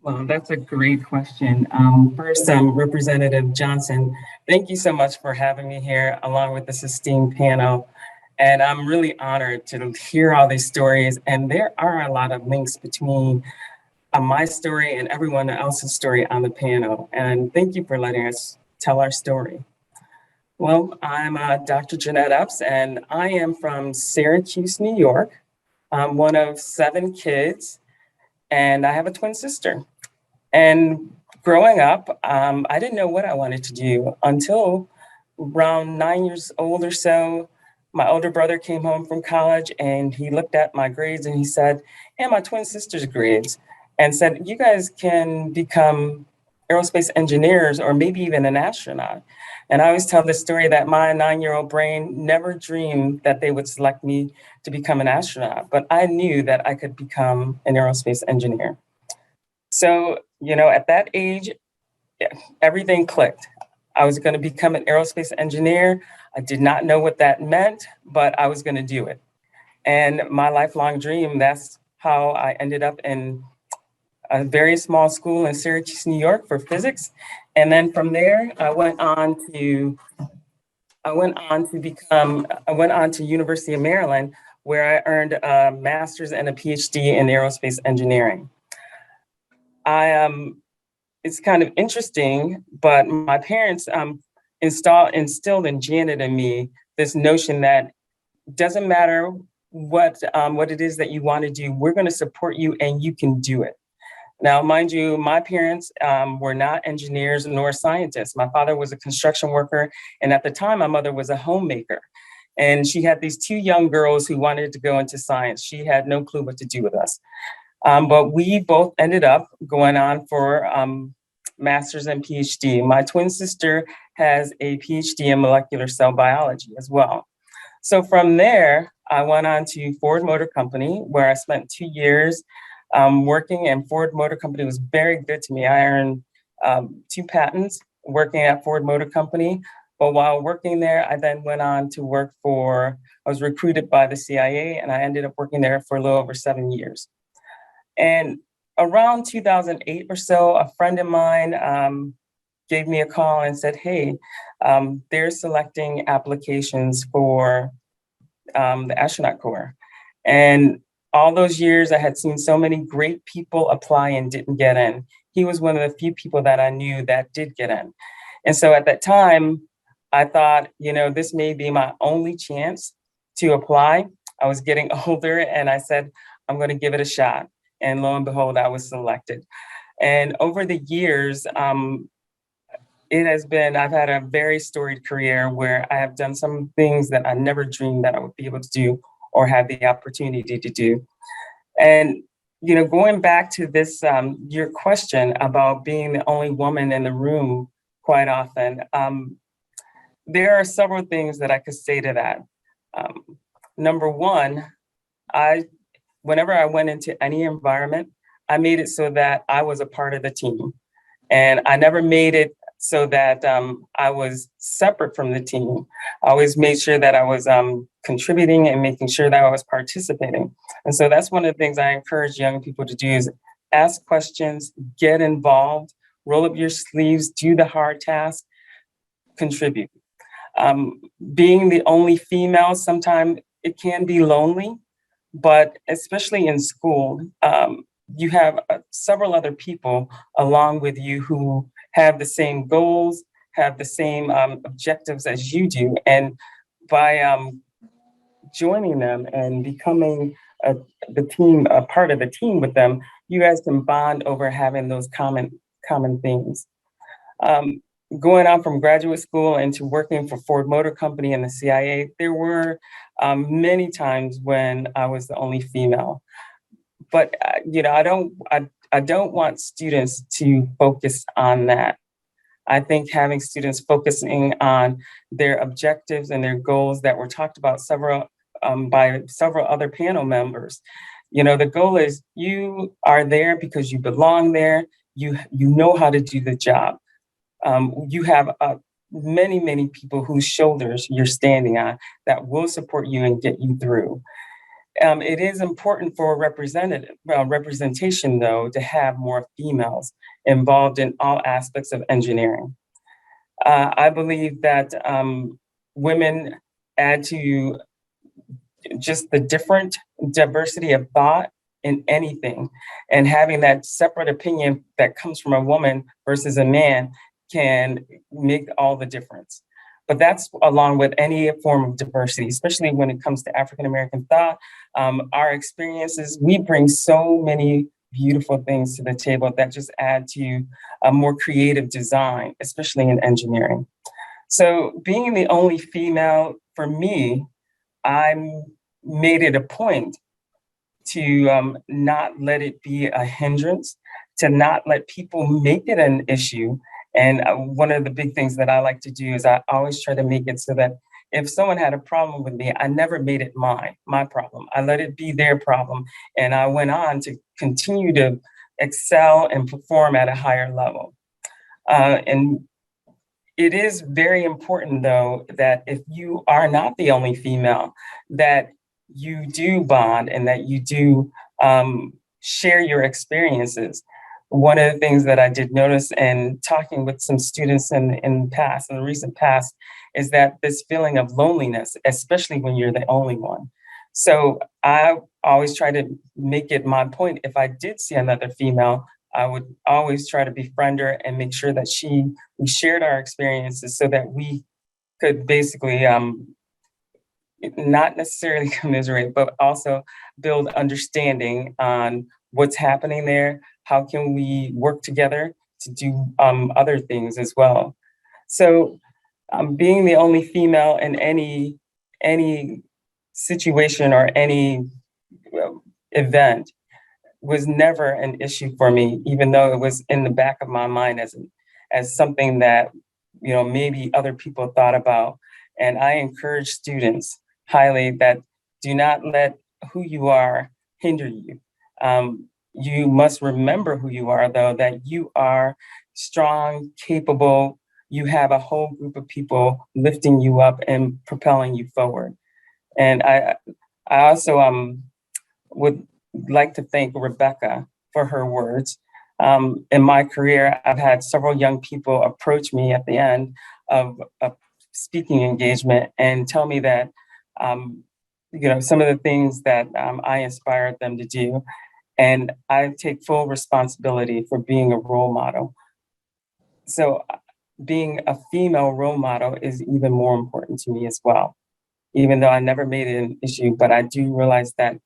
S7: Well, that's a great question. First, Representative Johnson, thank you so much for having me here along with this esteemed panel. And I'm really honored to hear all these stories. And there are a lot of links between my story and everyone else's story on the panel. And thank you for letting us tell our story. Well, I'm Dr. Jeanette Epps, and I am from Syracuse, New York. I'm one of 7 kids, and I have a twin sister. And growing up, I didn't know what I wanted to do until around 9 years old or so. My older brother came home from college and he looked at my grades and he said, and my twin sister's grades, and said, you guys can become aerospace engineers or maybe even an astronaut. And I always tell the story that my 9-year-old brain never dreamed that they would select me to become an astronaut, but I knew that I could become an aerospace engineer. So, at that age, everything clicked. I was going to become an aerospace engineer. I did not know what that meant, but I was going to do it. And my lifelong dream, that's how I ended up in a very small school in Syracuse, New York for physics. And then from there, I went on to University of Maryland, where I earned a master's and a PhD in aerospace engineering. It's kind of interesting, but my parents instilled in Janet and me this notion that doesn't matter what it is that you want to do, we're going to support you and you can do it. Now, mind you, my parents were not engineers nor scientists. My father was a construction worker, and at the time, my mother was a homemaker. And she had these 2 young girls who wanted to go into science. She had no clue what to do with us. But we both ended up going on for master's and PhD. My twin sister has a PhD in molecular cell biology as well. So from there, I went on to Ford Motor Company, where I spent 2 years working, and Ford Motor Company was very good to me. I earned 2 patents working at Ford Motor Company. But while working there, I then went on to work I was recruited by the CIA, and I ended up working there for a little over 7 years. And around 2008 or so, a friend of mine gave me a call and said, hey, they're selecting applications for the astronaut corps. And all those years, I had seen so many great people apply and didn't get in. He was one of the few people that I knew that did get in. And so at that time, I thought, this may be my only chance to apply. I was getting older and I said, I'm going to give it a shot. And lo and behold, I was selected. And over the years, I've had a very storied career where I have done some things that I never dreamed that I would be able to do or have the opportunity to do. And, going back to this, your question about being the only woman in the room quite often, there are several things that I could say to that. Number one, whenever I went into any environment, I made it so that I was a part of the team. And I never made it so that I was separate from the team. I always made sure that I was contributing and making sure that I was participating. And so that's one of the things I encourage young people to do is ask questions, get involved, roll up your sleeves, do the hard task, contribute. Being the only female, sometimes it can be lonely, but especially in school, you have several other people along with you who have the same goals, have the same objectives as you do. And by joining them and becoming a part of the team with them, you guys can bond over having those common things. Going on from graduate school into working for Ford Motor Company and the CIA, there were many times when I was the only female. But I don't want students to focus on that. I think having students focusing on their objectives and their goals that were talked about by several other panel members. The goal is you are there because you belong there. You know how to do the job. You have many people whose shoulders you're standing on that will support you and get you through. It is important for representation, though, to have more females involved in all aspects of engineering. I believe that women add to just the different diversity of thought in anything, and having that separate opinion that comes from a woman versus a man can make all the difference. But that's along with any form of diversity, especially when it comes to African American thought. Our experiences, we bring so many beautiful things to the table that just add to a more creative design, especially in engineering. So being the only female, for me, I made it a point to not let it be a hindrance, to not let people make it an issue. And one of the big things that I like to do is I always try to make it so that if someone had a problem with me, I never made it my problem. I let it be their problem. And I went on to continue to excel and perform at a higher level. And it is very important, though, that if you are not the only female, that you do bond and that you do share your experiences. One of the things that I did notice in talking with some students in the recent past, is that this feeling of loneliness, especially when you're the only one. So I always try to make it my point, if I did see another female, I would always try to befriend her and make sure that we shared our experiences so that we could basically not necessarily commiserate, but also build understanding on what's happening there. How can we work together to do other things as well? So being the only female in any situation or any event was never an issue for me, even though it was in the back of my mind as something that maybe other people thought about. And I encourage students highly that do not let who you are hinder you. You must remember who you are, though, that you are strong, capable. You have a whole group of people lifting you up and propelling you forward. And I also would like to thank Rebecca for her words. In my career, I've had several young people approach me at the end of a speaking engagement and tell me that some of the things that I inspired them to do. And I take full responsibility for being a role model. So being a female role model is even more important to me as well, even though I never made it an issue, but I do realize that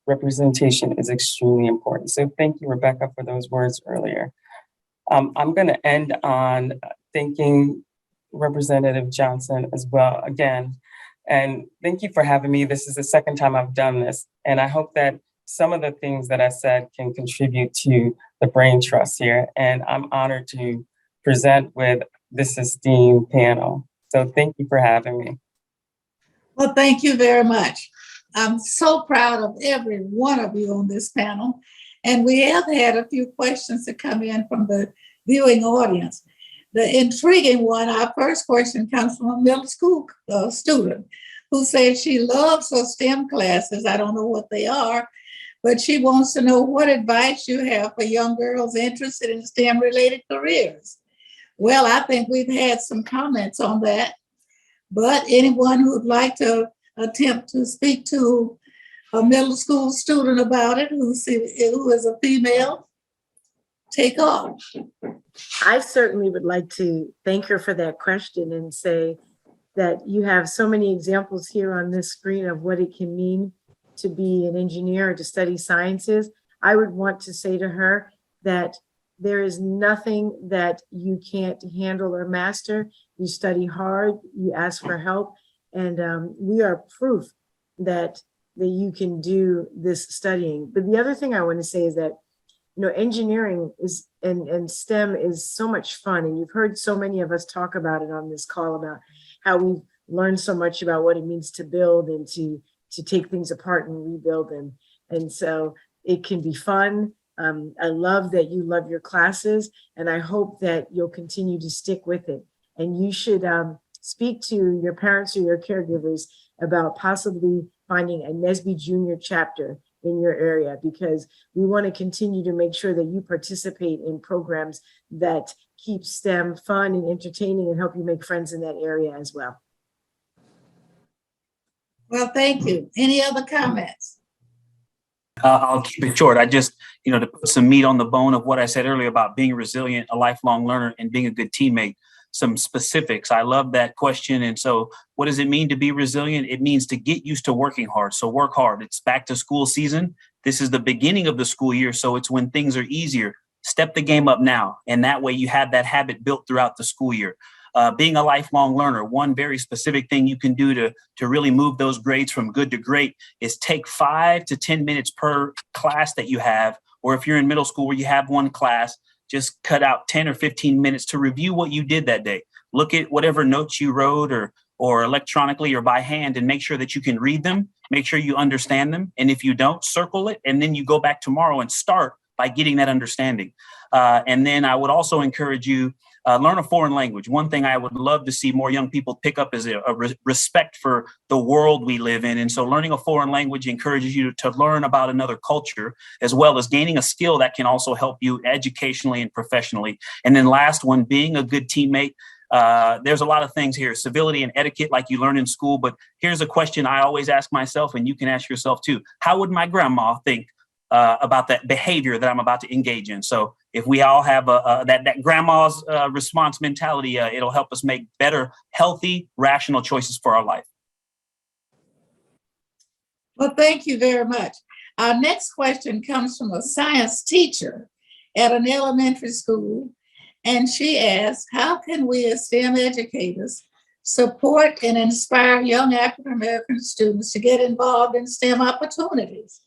S7: representation is extremely important. So thank you, Rebecca, for those words earlier. I'm gonna end on thanking Representative Johnson as well, again. And thank you for having me. This is the second time I've done this. And I hope that some of the things that I said can contribute to the Brain Trust here. And I'm honored to present with this esteemed panel. So thank you for having me.
S1: Well, thank you very much. I'm so proud of every one of you on this panel. And we have had a few questions that come in from the viewing audience. The intriguing one, our first question comes from a middle school student who says she loves her STEM classes. I don't know what they are, but she wants to know what advice you have for young girls interested in STEM related careers. Well, I think we've had some comments on that, but anyone who'd like to attempt to speak to a middle school student about it who is a female, take off.
S4: I certainly would like to thank her for that question and say that you have so many examples here on this screen of what it can mean to be an engineer or to study sciences. I would want to say to her that there is nothing that you can't handle or master. You study hard, you ask for help, and we are proof that you can do this studying. But the other thing I want to say is that, you know, engineering is and STEM is so much fun. And you've heard so many of us talk about it on this call about how we've learned so much about what it means to build and to take things apart and rebuild them. And so it can be fun. I love that you love your classes, and I hope that you'll continue to stick with it. And you should speak to your parents or your caregivers about possibly finding a NSBE Junior chapter in your area, because we want to continue to make sure that you participate in programs that keep STEM fun and entertaining and help you make friends in that area as well.
S1: Well, thank you. Any other comments?
S5: I'll keep it short. I just, to put some meat on the bone of what I said earlier about being resilient, a lifelong learner, and being a good teammate, some specifics. I love that question. And so what does it mean to be resilient? It means to get used to working hard. So work hard. It's back to school season. This is the beginning of the school year. So it's when things are easier. Step the game up now. And that way you have that habit built throughout the school year. Being a lifelong learner, one very specific thing you can do to really move those grades from good to great is take 5 to 10 minutes per class that you have, or if you're in middle school where you have one class, just cut out 10 or 15 minutes to review what you did that day. Look at whatever notes you wrote or electronically or by hand and make sure that you can read them, make sure you understand them. And if you don't, circle it, and then you go back tomorrow and start by getting that understanding. And then I would also encourage you, learn a foreign language. One thing I would love to see more young people pick up is a respect for the world we live in. And so learning a foreign language encourages you to learn about another culture, as well as gaining a skill that can also help you educationally and professionally. And then last one, being a good teammate. There's a lot of things here, civility and etiquette like you learn in school. But here's a question I always ask myself, and you can ask yourself too. How would my grandma think about that behavior that I'm about to engage in? So if we all have that grandma's response mentality, it'll help us make better, healthy, rational choices for our life.
S1: Well, thank you very much. Our next question comes from a science teacher at an elementary school. And she asks, how can we as STEM educators support and inspire young African-American students to get involved in STEM opportunities?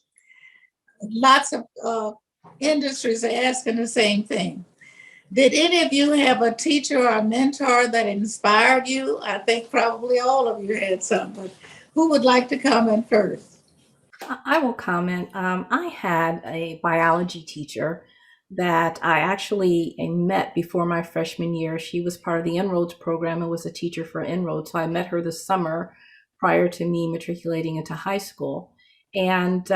S1: Lots of industries are asking the same thing. Did any of you have a teacher or a mentor that inspired you? I think probably all of you had some, but who would like to comment first?
S3: I will comment. I had a biology teacher that I actually met before my freshman year. She was part of the En-ROADS program and was a teacher for En-ROADS. So I met her this summer prior to me matriculating into high school. And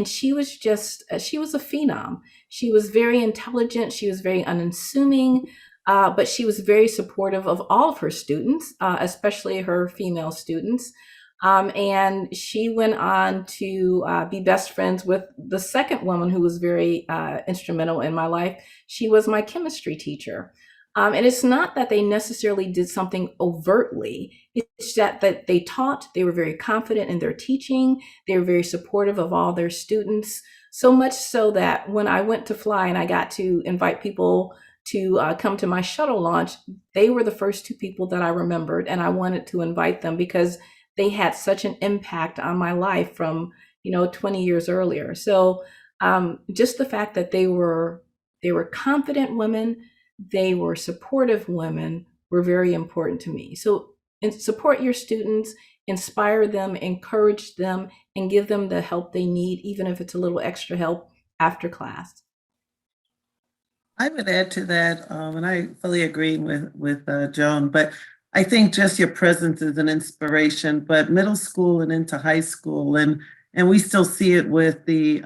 S3: she was she was a phenom. She was very intelligent. She was very unassuming, but she was very supportive of all of her students, especially her female students. And she went on to be best friends with the second woman who was very instrumental in my life. She was my chemistry teacher. And it's not that they necessarily did something overtly. It's that they taught, they were very confident in their teaching. They were very supportive of all their students. So much so that when I went to fly and I got to invite people to come to my shuttle launch, they were the first 2 people that I remembered. And I wanted to invite them because they had such an impact on my life, from 20 years earlier. So just the fact that they were confident women, they were supportive women, were very important to me. So support your students, inspire them, encourage them, and give them the help they need, even if it's a little extra help after class.
S2: I would add to that, and I fully agree with Joan, but I think just your presence is an inspiration, but middle school and into high school, and we still see it with the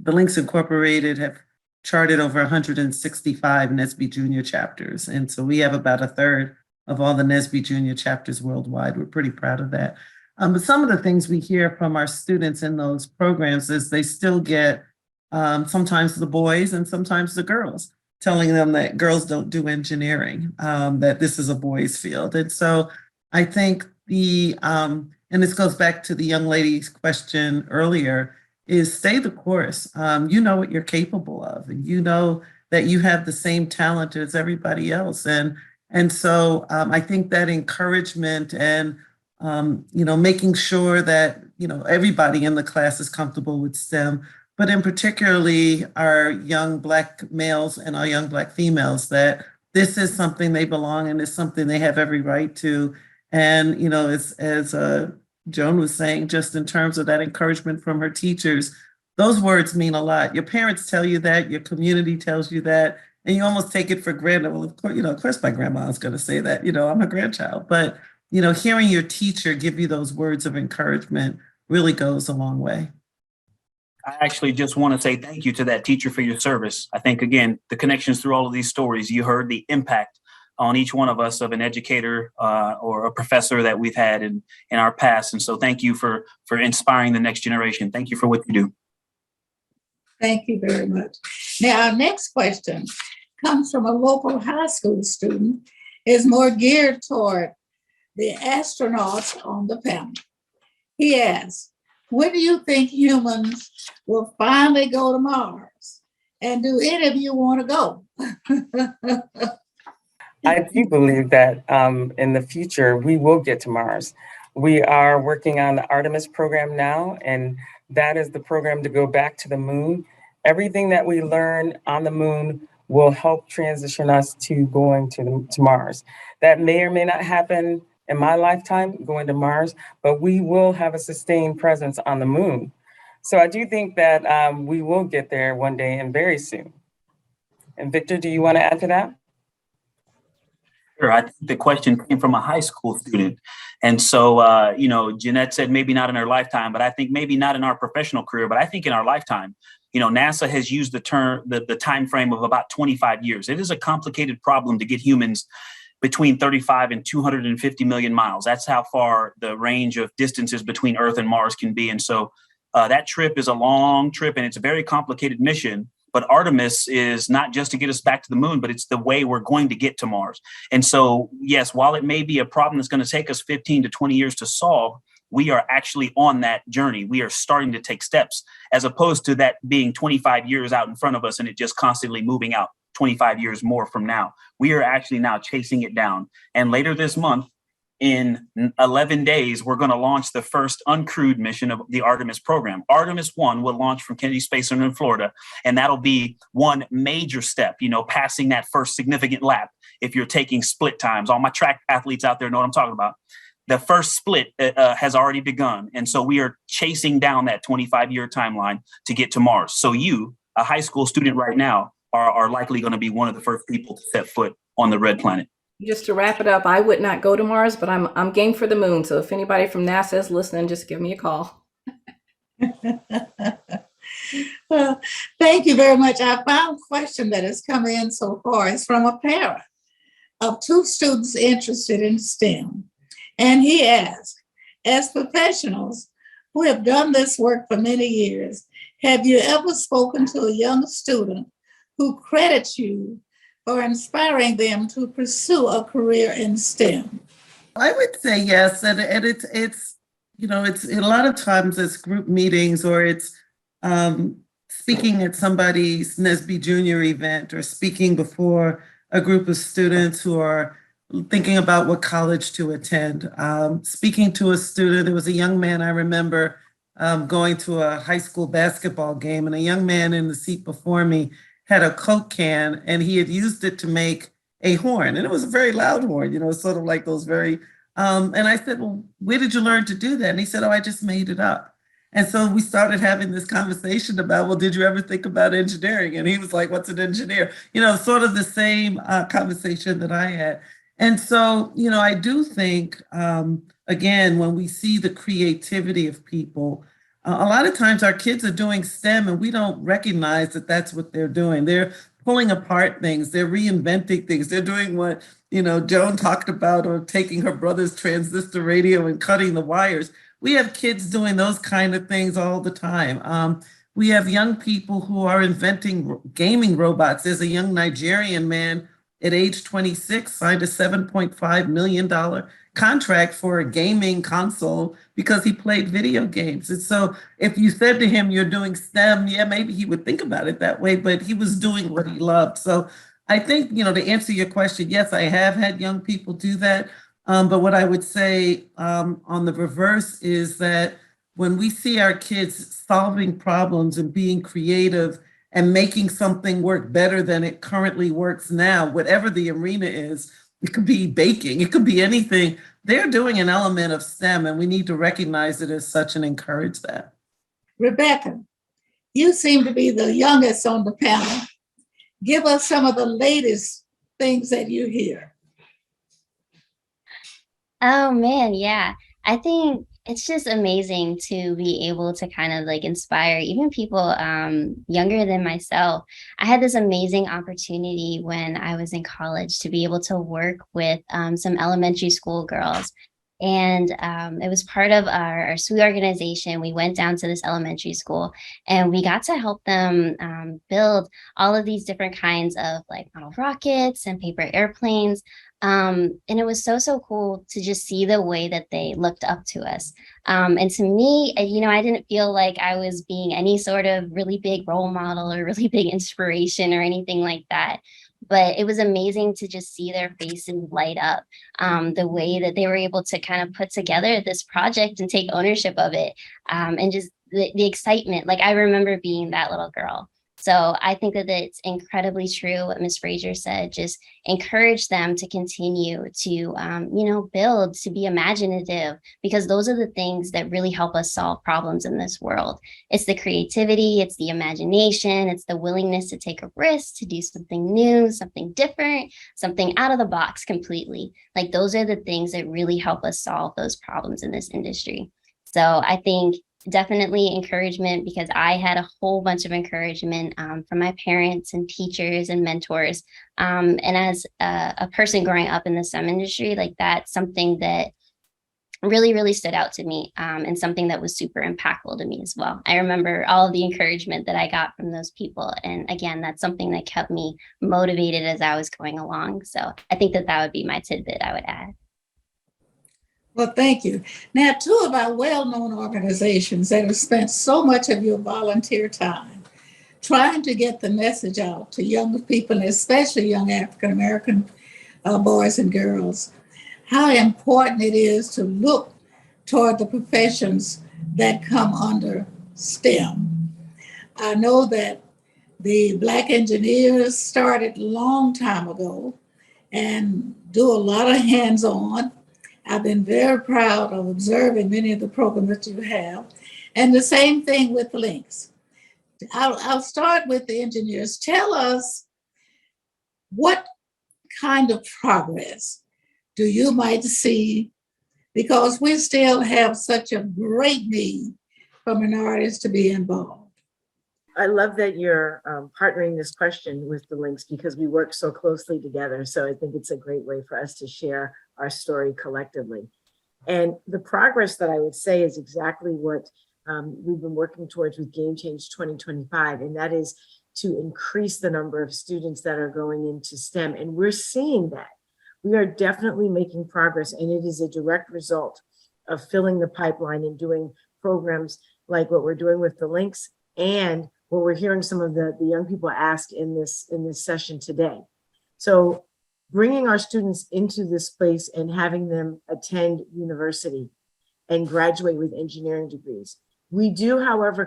S2: Links Incorporated have charted over 165 NSBE Junior chapters. And so we have about a third of all the NSBE Junior chapters worldwide. We're pretty proud of that. But some of the things we hear from our students in those programs is they still get sometimes the boys and sometimes the girls telling them that girls don't do engineering, that this is a boys' field. And so I think and this goes back to the young lady's question earlier, is stay the course. You know what you're capable of, and you know that you have the same talent as everybody else. And so I think that encouragement and, making sure that, everybody in the class is comfortable with STEM, but in particularly our young Black males and our young Black females, that this is something they belong in, is something they have every right to. And, as Joan was saying, just in terms of that encouragement from her teachers, those words mean a lot. Your parents tell you that, your community tells you that, and you almost take it for granted. Well, of course my grandma's going to say that, I'm a grandchild. But, hearing your teacher give you those words of encouragement really goes a long way.
S5: I actually just want to say thank you to that teacher for your service. I think, again, the connections through all of these stories, you heard the impact on each one of us of an educator or a professor that we've had in our past. And so thank you for inspiring the next generation. Thank you for what you do.
S1: Thank you very much. Now, our next question comes from a local high school student, is more geared toward the astronauts on the panel. He asks, when do you think humans will finally go to Mars? And do any of you want to go?
S7: I do believe that in the future, we will get to Mars. We are working on the Artemis program now, and that is the program to go back to the moon. Everything that we learn on the moon will help transition us to going to Mars. That may or may not happen in my lifetime, going to Mars, but we will have a sustained presence on the moon. So I do think that we will get there one day and very soon. And Victor, do you want to add to that?
S5: Sure. I think the question came from a high school student. And so, Jeanette said maybe not in her lifetime, but I think maybe not in our professional career, but I think in our lifetime. NASA has used the term, the time frame of about 25 years. It is a complicated problem to get humans between 35 and 250 million miles. That's how far the range of distances between Earth and Mars can be. And so that trip is a long trip, and it's a very complicated mission. But Artemis is not just to get us back to the moon, but it's the way we're going to get to Mars. And so, yes, while it may be a problem that's going to take us 15 to 20 years to solve, we are actually on that journey. We are starting to take steps, as opposed to that being 25 years out in front of us and it just constantly moving out 25 years more from now. We are actually now chasing it down. And later this month, in 11 days, we're going to launch the first uncrewed mission of the Artemis program. Artemis 1 will launch from Kennedy Space Center in Florida, and that'll be one major step, passing that first significant lap. If you're taking split times, all my track athletes out there know what I'm talking about. The first split has already begun. And so we are chasing down that 25-year timeline to get to Mars. So you, a high school student right now, are likely going to be one of the first people to set foot on the red planet.
S3: Just to wrap it up, I would not go to Mars, but I'm game for the moon. So if anybody from NASA is listening, just give me a call.
S1: Well, thank you very much. Our final question that has come in so far is from a parent of two students interested in STEM. And he asked, as professionals who have done this work for many years, have you ever spoken to a young student who credits you for inspiring them to pursue a career in STEM?
S2: I would say yes, and it's a lot of times it's group meetings, or it's speaking at somebody's NSBE Junior event, or speaking before a group of students who are thinking about what college to attend. Speaking to a student, there was a young man I remember going to a high school basketball game, and a young man in the seat before me had a Coke can, and he had used it to make a horn, and it was a very loud horn, sort of like those very, and I said, well, where did you learn to do that? And he said, oh, I just made it up. And so we started having this conversation about, well, did you ever think about engineering? And he was like, what's an engineer? Sort of the same conversation that I had. And so, I do think, again, when we see the creativity of people, a lot of times our kids are doing STEM and we don't recognize that that's what they're doing. They're pulling apart things, they're reinventing things, they're doing what, Joan talked about, or taking her brother's transistor radio and cutting the wires. We have kids doing those kind of things all the time. We have young people who are inventing gaming robots. There's a young Nigerian man at age 26 signed a $7.5 million contract for a gaming console because he played video games. And so if you said to him, you're doing STEM, yeah, maybe he would think about it that way, but he was doing what he loved. So I think, to answer your question, yes, I have had young people do that. But what I would say on the reverse is that when we see our kids solving problems and being creative and making something work better than it currently works now, whatever the arena is, it could be baking, it could be anything, they're doing an element of STEM, and we need to recognize it as such and encourage that.
S1: Rebecca, you seem to be the youngest on the panel. Give us some of the latest things that you hear.
S6: Oh man, yeah. I think it's just amazing to be able to kind of like inspire even people younger than myself. I had this amazing opportunity when I was in college to be able to work with some elementary school girls. And it was part of our SWE organization. We went down to this elementary school and we got to help them build all of these different kinds of like model rockets and paper airplanes. And it was so cool to just see the way that they looked up to us. And to me, I didn't feel like I was being any sort of really big role model or really big inspiration or anything like that. But it was amazing to just see their faces light up, the way that they were able to kind of put together this project and take ownership of it, and just the excitement. Like I remember being that little girl. So I think that it's incredibly true what Ms. Frazier said. Just encourage them to continue to, build, to be imaginative, because those are the things that really help us solve problems in this world. It's the creativity, it's the imagination, it's the willingness to take a risk, to do something new, something different, something out of the box completely. Like those are the things that really help us solve those problems in this industry. So I think definitely encouragement, because I had a whole bunch of encouragement from my parents and teachers and mentors. And as a person growing up in the STEM industry, like that's something that really stood out to me, and something that was super impactful to me as well. I remember all of the encouragement that I got from those people. And again, that's something that kept me motivated as I was going along. So I think that would be my tidbit I would add.
S1: Well, thank you. Now, two of our well-known organizations that have spent so much of your volunteer time trying to get the message out to young people, especially young African-American boys and girls, how important it is to look toward the professions that come under STEM. I know that the Black engineers started a long time ago and do a lot of hands-on. I've been very proud of observing many of the programs that you have. And the same thing with links. I'll start with the engineers. Tell us what kind of progress do you might see, because we still have such a great need for minorities to be involved.
S4: I love that you're partnering this question with the links, because we work so closely together. So I think it's a great way for us to share our story collectively. And the progress that I would say is exactly what we've been working towards with Game Change 2025, and that is to increase the number of students that are going into STEM. And we're seeing that. We are definitely making progress, and it is a direct result of filling the pipeline and doing programs like what we're doing with the links, and what we're hearing some of the young people ask in this session today. So bringing our students into this place and having them attend university and graduate with engineering degrees We do, however,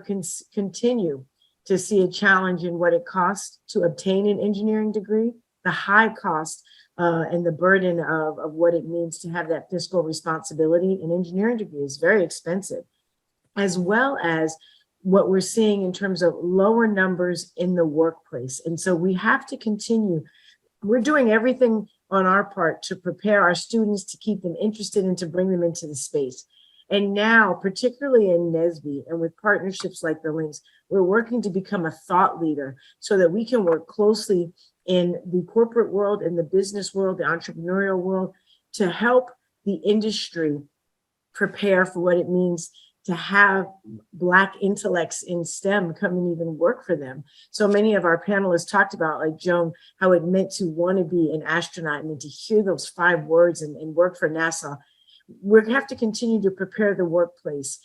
S4: continue to see a challenge in what it costs to obtain an engineering degree, the high cost and the burden of what it means to have that fiscal responsibility. An engineering degree is very expensive, as well as what we're seeing in terms of lower numbers in the workplace. And so we have to continue. We're doing everything on our part to prepare our students, to keep them interested and to bring them into the space. And now, particularly in NSBE and with partnerships like the Links, we're working to become a thought leader so that we can work closely in the corporate world, in the business world, the entrepreneurial world, to help the industry prepare for what it means to have Black intellects in STEM come and even work for them. So many of our panelists talked about, like Joan, how it meant to want to be an astronaut and then to hear those 5 words and work for NASA. We have to continue to prepare the workplace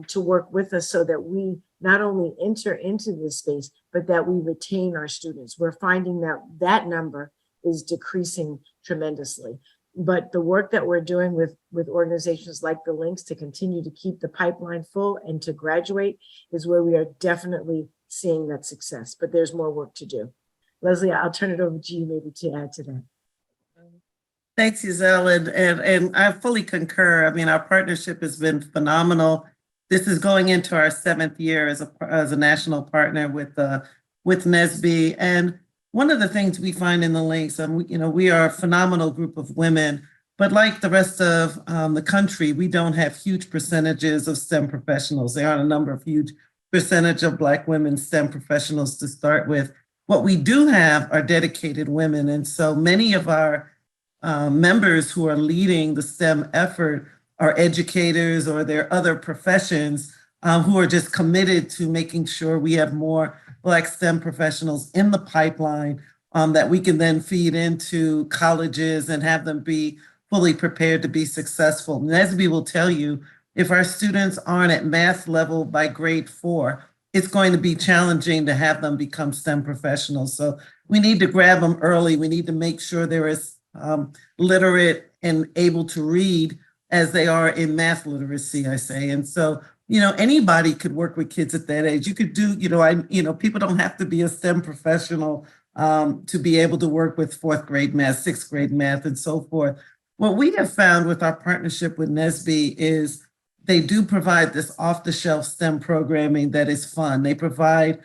S4: to work with us so that we not only enter into this space, but that we retain our students. We're finding that that number is decreasing tremendously. But the work that we're doing with organizations like the Links to continue to keep the pipeline full and to graduate is where we are definitely seeing that success. But there's more work to do. Leslie, I'll turn it over to you maybe to add to that.
S2: Thanks, Giselle, and I fully concur. I mean, our partnership has been phenomenal. This is going into our 7th year as a national partner with NSBE. And one of the things we find in the Links, we are a phenomenal group of women, but like the rest of the country, we don't have huge percentages of STEM professionals. There aren't a number of huge percentage of Black women STEM professionals to start with. What we do have are dedicated women. And so many of our members who are leading the STEM effort are educators or their other professions who are just committed to making sure we have more Black STEM professionals in the pipeline that we can then feed into colleges and have them be fully prepared to be successful. NSBE will tell you, if our students aren't at math level by grade 4, it's going to be challenging to have them become STEM professionals. So we need to grab them early. We need to make sure they're as literate and able to read as they are in math literacy, I say. And so, anybody could work with kids at that age. You could do, people don't have to be a STEM professional to be able to work with 4th grade math, 6th grade math, and so forth. What we have found with our partnership with NSBE is they do provide this off-the-shelf STEM programming that is fun. They provide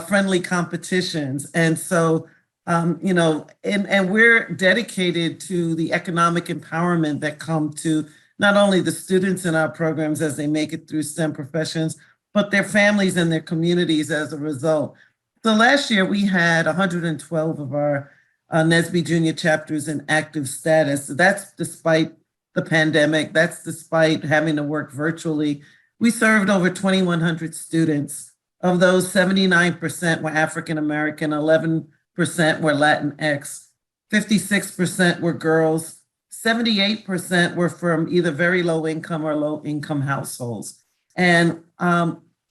S2: friendly competitions. And so, and we're dedicated to the economic empowerment that come to not only the students in our programs as they make it through STEM professions, but their families and their communities as a result. So last year we had 112 of our NSBE junior chapters in active status. So that's despite the pandemic, that's despite having to work virtually. We served over 2,100 students. Of those, 79% were African-American, 11% were Latinx, 56% were girls, 78% were from either very low income or low income households. And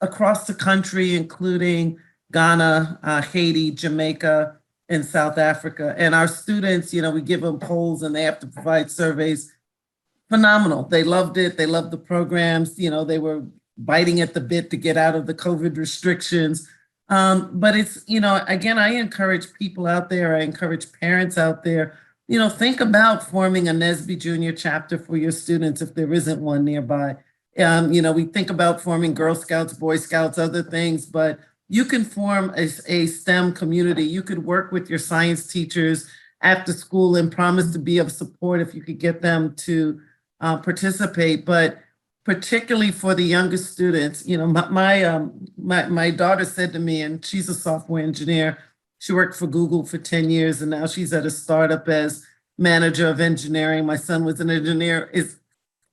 S2: across the country, including Ghana, Haiti, Jamaica, and South Africa. And our students, we give them polls and they have to provide surveys. Phenomenal. They loved it. They loved the programs. They were biting at the bit to get out of the COVID restrictions. But it's, again, I encourage people out there, I encourage parents out there, think about forming a NSBE junior chapter for your students if there isn't one nearby. We think about forming Girl Scouts, Boy Scouts, other things, but you can form a STEM community. You could work with your science teachers after school and promise to be of support if you could get them to participate. But particularly for the youngest students, my daughter said to me, and she's a software engineer, she worked for Google for 10 years and now she's at a startup as manager of engineering. My son was an engineer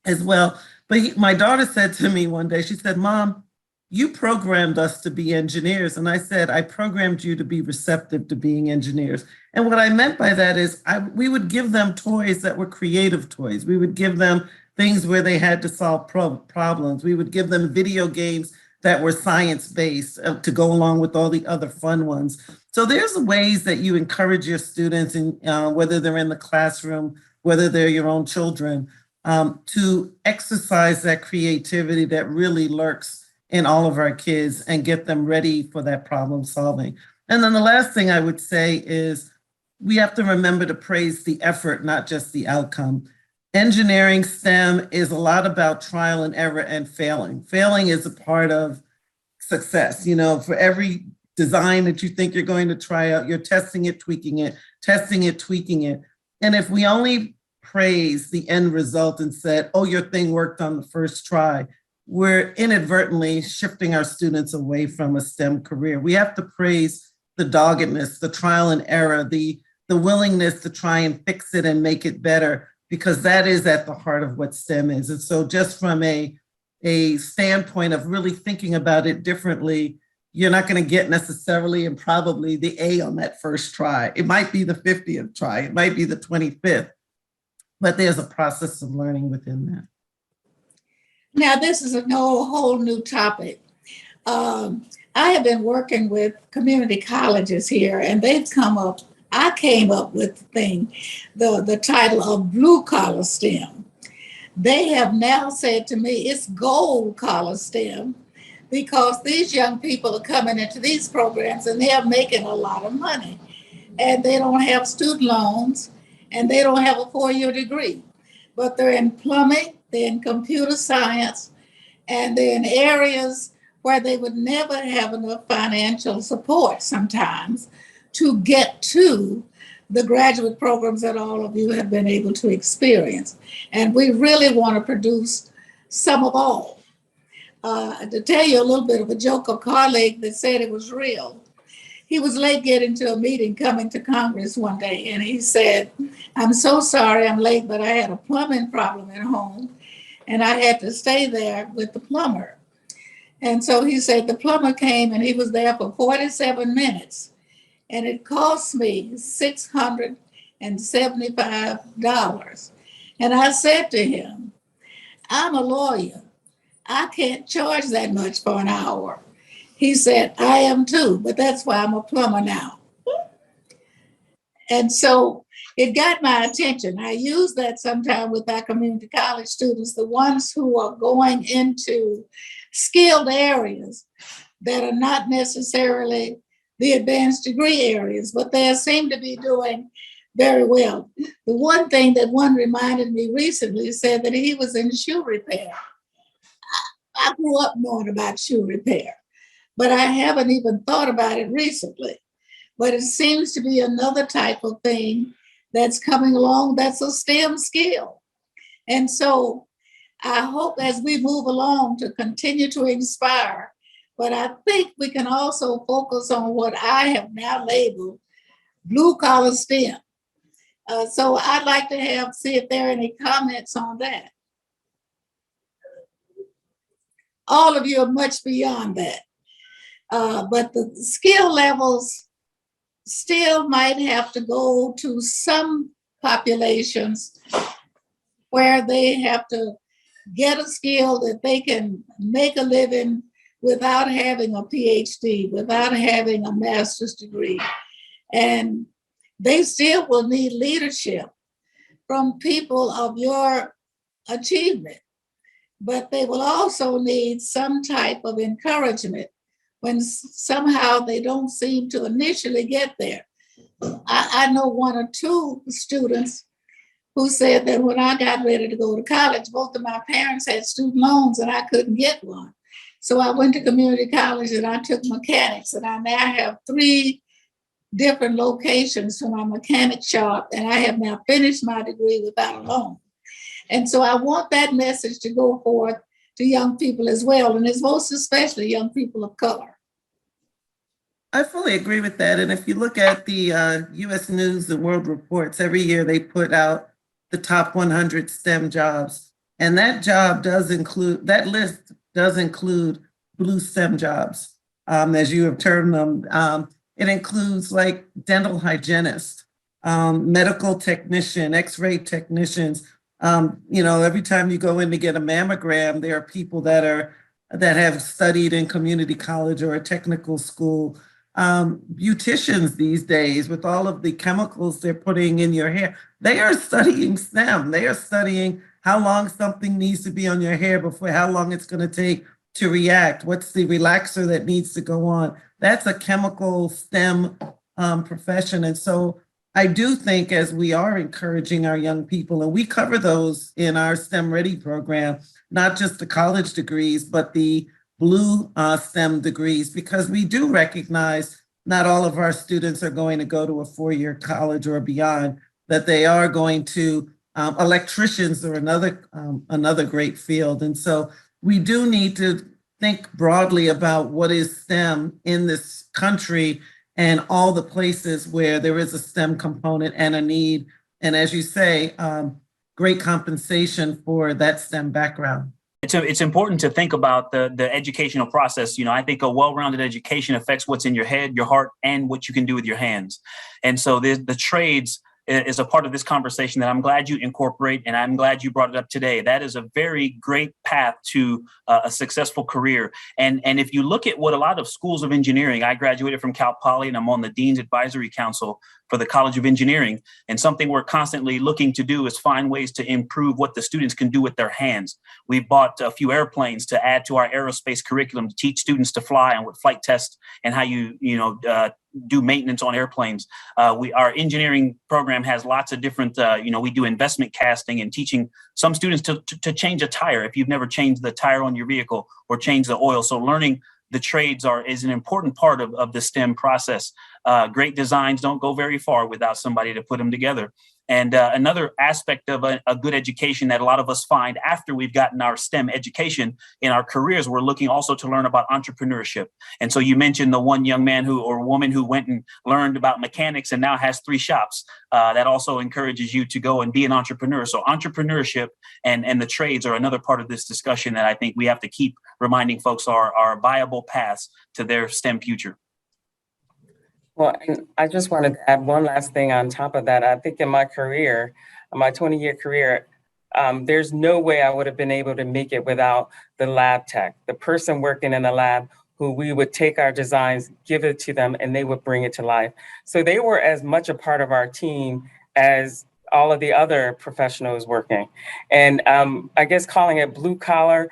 S2: as well. But my daughter said to me one day, she said, "Mom, you programmed us to be engineers." And I said, "I programmed you to be receptive to being engineers." And what I meant by that is we would give them toys that were creative toys. We would give them things where they had to solve problems. We would give them video games that were science-based to go along with all the other fun ones. So there's ways that you encourage your students, in, whether they're in the classroom, whether they're your own children, to exercise that creativity that really lurks in all of our kids and get them ready for that problem solving. And then the last thing I would say is we have to remember to praise the effort, not just the outcome. Engineering STEM is a lot about trial and error and failing. Failing is a part of success. You know, for every design that you think you're going to try out, you're testing it, tweaking it, testing it, tweaking it. And if we only praise the end result and said, oh, your thing worked on the first try, we're inadvertently shifting our students away from a STEM career. We have to praise the doggedness, the trial and error, the willingness to try and fix it and make it better, because that is at the heart of what STEM is. And so just from a standpoint of really thinking about it differently, you're not going to get necessarily and probably the A on that first try. It might be the 50th try, it might be the 25th, but there's a process of learning within that.
S1: Now, this is a whole new topic. I have been working with community colleges here, and I came up with the title of blue collar STEM. They have now said to me it's gold collar STEM, because these young people are coming into these programs and they're making a lot of money, and they don't have student loans and they don't have a 4-year degree, but they're in plumbing, they're in computer science, and they're in areas where they would never have enough financial support sometimes to get to the graduate programs that all of you have been able to experience. And we really want to produce some of all. To tell you a little bit of a joke, a colleague that said it was real. He was late getting to a meeting coming to Congress one day, and he said, I'm so sorry I'm late, but I had a plumbing problem at home, and I had to stay there with the plumber. And so he said the plumber came, and he was there for 47 minutes, and it cost me $675. And I said to him, I'm a lawyer. I can't charge that much for an hour. He said, I am too, but that's why I'm a plumber now. And so it got my attention. I use that sometimes with our community college students, the ones who are going into skilled areas that are not necessarily the advanced degree areas, but they seem to be doing very well. The one thing that one reminded me recently said that he was in shoe repair. I grew up knowing about shoe repair, but I haven't even thought about it recently. But it seems to be another type of thing that's coming along that's a STEM skill. And so I hope as we move along to continue to inspire, but I think we can also focus on what I have now labeled blue collar STEM. So I'd like to see if there are any comments on that. All of you are much beyond that. But the skill levels still might have to go to some populations where they have to get a skill that they can make a living without having a PhD, without having a master's degree. And they still will need leadership from people of your achievement. But they will also need some type of encouragement when somehow they don't seem to initially get there. I know 1 or 2 students who said that when I got ready to go to college, both of my parents had student loans and I couldn't get one. So I went to community college and I took mechanics, and I now have 3 different locations for my mechanic shop, and I have now finished my degree without a loan. And so I want that message to go forth to young people as well, and it's most especially young people of color.
S2: I fully agree with that. And if you look at the U.S. News and World Reports, every year they put out the top 100 STEM jobs. And that list does include blue STEM jobs, as you have termed them. It includes like dental hygienist, medical technician, x-ray technicians. Every time you go in to get a mammogram, there are people that have studied in community college or a technical school. Beauticians these days, with all of the chemicals they're putting in your hair, they are studying STEM. They are studying how long something needs to be on your hair before how long it's going to take to react? What's the relaxer that needs to go on? That's a chemical STEM profession. And so I do think as we are encouraging our young people, and we cover those in our STEM Ready program, not just the college degrees, but the blue STEM degrees, because we do recognize not all of our students are going to go to a four-year college or beyond, that they are going to electricians or another great field. And so we do need to think broadly about what is STEM in this country and all the places where there is a STEM component and a need. And as you say, great compensation for that STEM background.
S5: It's important to think about the educational process. I think a well-rounded education affects what's in your head, your heart, and what you can do with your hands. And so the trades is a part of this conversation that I'm glad you incorporate, and I'm glad you brought it up today. That is a very great path to a successful career. And if you look at what a lot of schools of engineering, I graduated from Cal Poly and I'm on the Dean's Advisory Council for the College of Engineering. And something we're constantly looking to do is find ways to improve what the students can do with their hands. We bought a few airplanes to add to our aerospace curriculum to teach students to fly and what flight tests and how you do maintenance on airplanes. Our engineering program has lots of different, we do investment casting and teaching some students to change a tire if you've never changed the tire on your vehicle or change the oil. So learning the trades is an important part of the STEM process. Great designs don't go very far without somebody to put them together. And another aspect of a good education that a lot of us find after we've gotten our STEM education in our careers, we're looking also to learn about entrepreneurship. And so you mentioned the one young man or woman who went and learned about mechanics and now has 3 shops. That also encourages you to go and be an entrepreneur. So entrepreneurship and the trades are another part of this discussion that I think we have to keep reminding folks are viable paths to their STEM future.
S7: Well, and I just wanted to add one last thing on top of that. I think in my career, my 20-year career, there's no way I would have been able to make it without the lab tech, the person working in the lab who we would take our designs, give it to them, and they would bring it to life. So they were as much a part of our team as all of the other professionals working. And I guess calling it blue collar,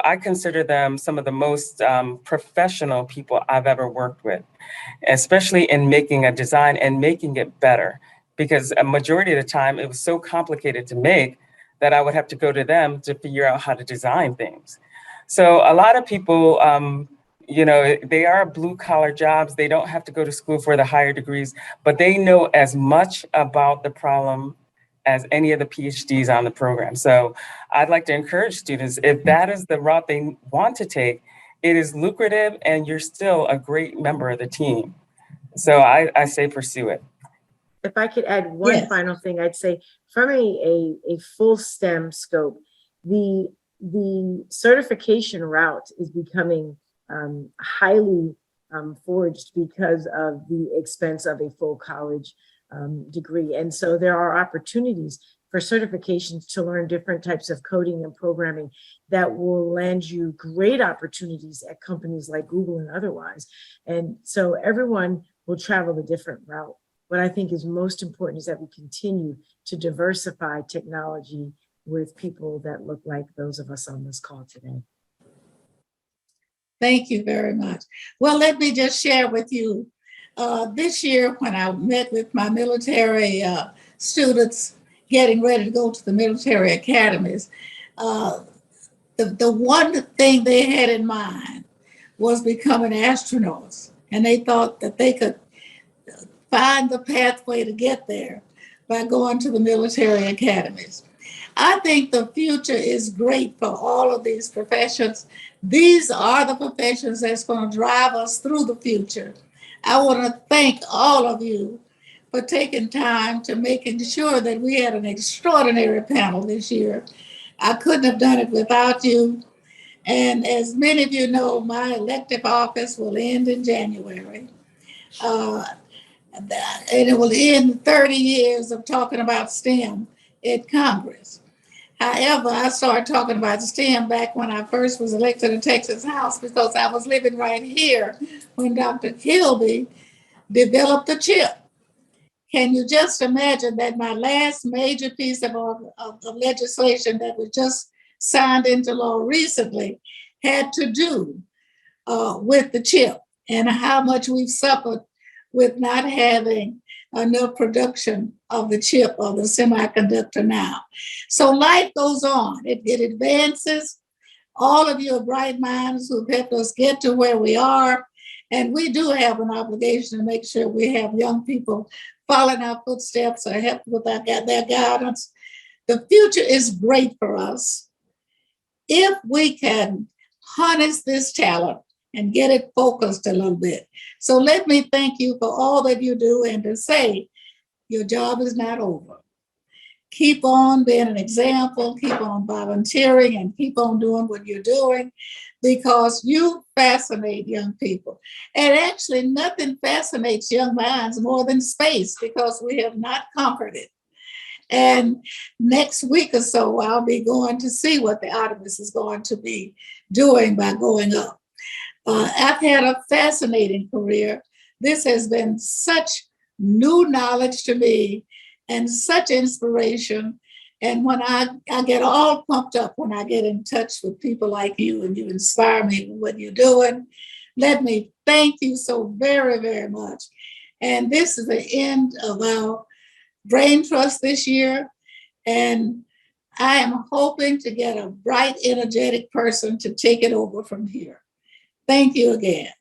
S7: I consider them some of the most professional people I've ever worked with, especially in making a design and making it better. Because a majority of the time it was so complicated to make that I would have to go to them to figure out how to design things. So a lot of people, they are blue collar jobs. They don't have to go to school for the higher degrees, but they know as much about the problem as any of the PhDs on the program. So I'd like to encourage students, if that is the route they want to take, it is lucrative and you're still a great member of the team. So I say pursue it.
S4: If I could add one final thing, I'd say from a full STEM scope, the certification route is becoming highly forged because of the expense of a full college degree. And so there are opportunities for certifications to learn different types of coding and programming that will land you great opportunities at companies like Google and otherwise. And so everyone will travel a different route. What I think is most important is that we continue to diversify technology with people that look like those of us on this call today.
S1: Thank you very much. Well, let me just share with you, this year when I met with my military students getting ready to go to the military academies, the one thing they had in mind was becoming astronauts. And they thought that they could find the pathway to get there by going to the military academies. I think the future is great for all of these professions. These are the professions that's going to drive us through the future. I want to thank all of you for taking time to making sure that we had an extraordinary panel this year. I couldn't have done it without you. And as many of you know, my elective office will end in January. And it will end 30 years of talking about STEM at Congress. However, I started talking about STEM back when I first was elected to Texas House because I was living right here when Dr. Kilby developed the chip. Can you just imagine that my last major piece of legislation that was just signed into law recently had to do with the chip and how much we've suffered with not having enough production of the chip or the semiconductor now. So life goes on, it advances. All of you are bright minds who've helped us get to where we are. And we do have an obligation to make sure we have young people following our footsteps or help with their guidance. The future is great for us if we can harness this talent and get it focused a little bit. So let me thank you for all that you do and to say your job is not over. Keep on being an example, keep on volunteering, and keep on doing what you're doing because you fascinate young people. And actually, nothing fascinates young minds more than space because we have not conquered it. And next week or so, I'll be going to see what the Artemis is going to be doing by going up. I've had a fascinating career. This has been such new knowledge to me and such inspiration. And when I get all pumped up when I get in touch with people like you and you inspire me with what you're doing, let me thank you so very, very much. And this is the end of our Braintrust this year. And I am hoping to get a bright, energetic person to take it over from here. Thank you again.